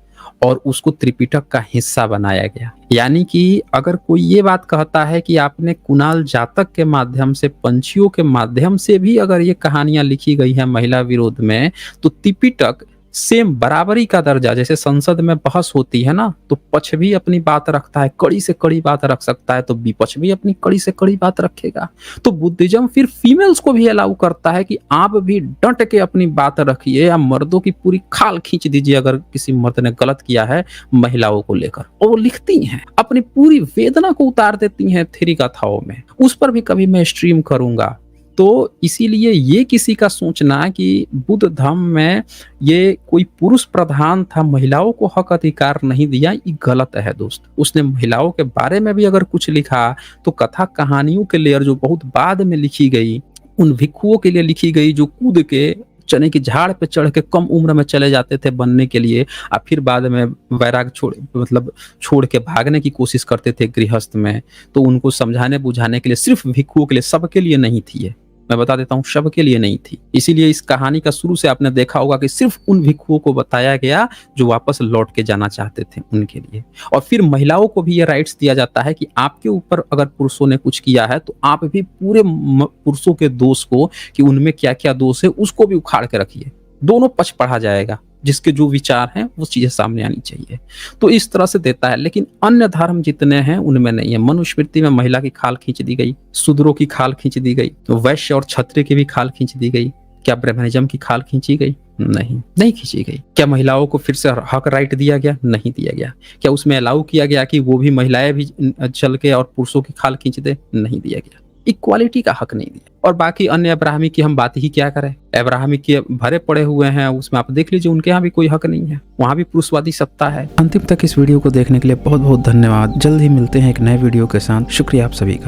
और उसको त्रिपिटक का हिस्सा बनाया गया। यानी कि अगर कोई ये बात कहता है कि आपने कुणाल जातक के माध्यम से, पंछियों के माध्यम से भी अगर ये कहानियां लिखी गई हैं महिला विरोध में, तो त्रिपिटक सेम बराबरी का दर्जा, जैसे संसद में बहस होती है ना, तो पक्ष भी अपनी बात रखता है, कड़ी से कड़ी बात रख सकता है, तो विपक्ष भी अपनी कड़ी से कड़ी बात रखेगा। तो बुद्धिज्म फिर फीमेल्स को भी अलाउ करता है कि आप भी डट के अपनी बात रखिए, या मर्दों की पूरी खाल खींच दीजिए अगर किसी मर्द ने गलत किया है महिलाओं को लेकर। और वो लिखती हैं, अपनी पूरी वेदना को उतार देती हैं थेरी कथाओं में। उस पर भी कभी मैं स्ट्रीम करूंगा। तो इसीलिए ये किसी का सोचना कि बुद्ध धर्म में ये कोई पुरुष प्रधान था, महिलाओं को हक अधिकार नहीं दिया, ये गलत है दोस्त। उसने महिलाओं के बारे में भी अगर कुछ लिखा तो कथा कहानियों के लेयर जो बहुत बाद में लिखी गई, उन भिक्षुओं के लिए लिखी गई जो कूद के चने की झाड़ पे चढ़ के कम उम्र में चले जाते थे बनने के लिए, और फिर बाद में वैराग छोड़ के भागने की कोशिश करते थे गृहस्थ में। तो उनको समझाने बुझाने के लिए, सिर्फ भिक्षुओं के लिए, सबके लिए नहीं थी ये, मैं बता देता हूँ, सबके लिए नहीं थी। इसीलिए इस कहानी का शुरू से आपने देखा होगा कि सिर्फ उन भिक्षुओं को बताया गया जो वापस लौट के जाना चाहते थे, उनके लिए। और फिर महिलाओं को भी ये राइट्स दिया जाता है कि आपके ऊपर अगर पुरुषों ने कुछ किया है तो आप भी पूरे पुरुषों के दोष को, कि उनमें क्या क्या दोष है, उसको भी उखाड़ के रखिए। दोनों पक्ष पढ़ा जाएगा, जिसके जो विचार हैं वो चीजें सामने आनी चाहिए। तो इस तरह से देता है। लेकिन अन्य धर्म जितने हैं उनमें नहीं है। मनुस्मृति में महिला की खाल खींच दी गई, शूद्रों की खाल खींच दी गई, तो वैश्य और क्षत्रिय की भी खाल खींच दी गई। क्या ब्राह्मणिज्म की खाल खींची गई? नहीं खींची गई। क्या महिलाओं को फिर से हक राइट दिया गया? नहीं दिया गया। क्या उसमें अलाउ किया गया कि वो भी महिलाएं भी चल के और पुरुषों की खाल खींच दे? नहीं दिया गया। इक्वालिटी का हक नहीं दिया। और बाकी अन्य अब्राहमी की हम बात ही क्या करें, अब्राहमी के भरे पड़े हुए हैं, उसमें आप देख लीजिए, उनके यहाँ भी कोई हक नहीं है, वहां भी पुरुषवादी सत्ता है। अंतिम तक इस वीडियो को देखने के लिए बहुत बहुत धन्यवाद। जल्द ही मिलते हैं एक नए वीडियो के साथ। शुक्रिया आप सभी का।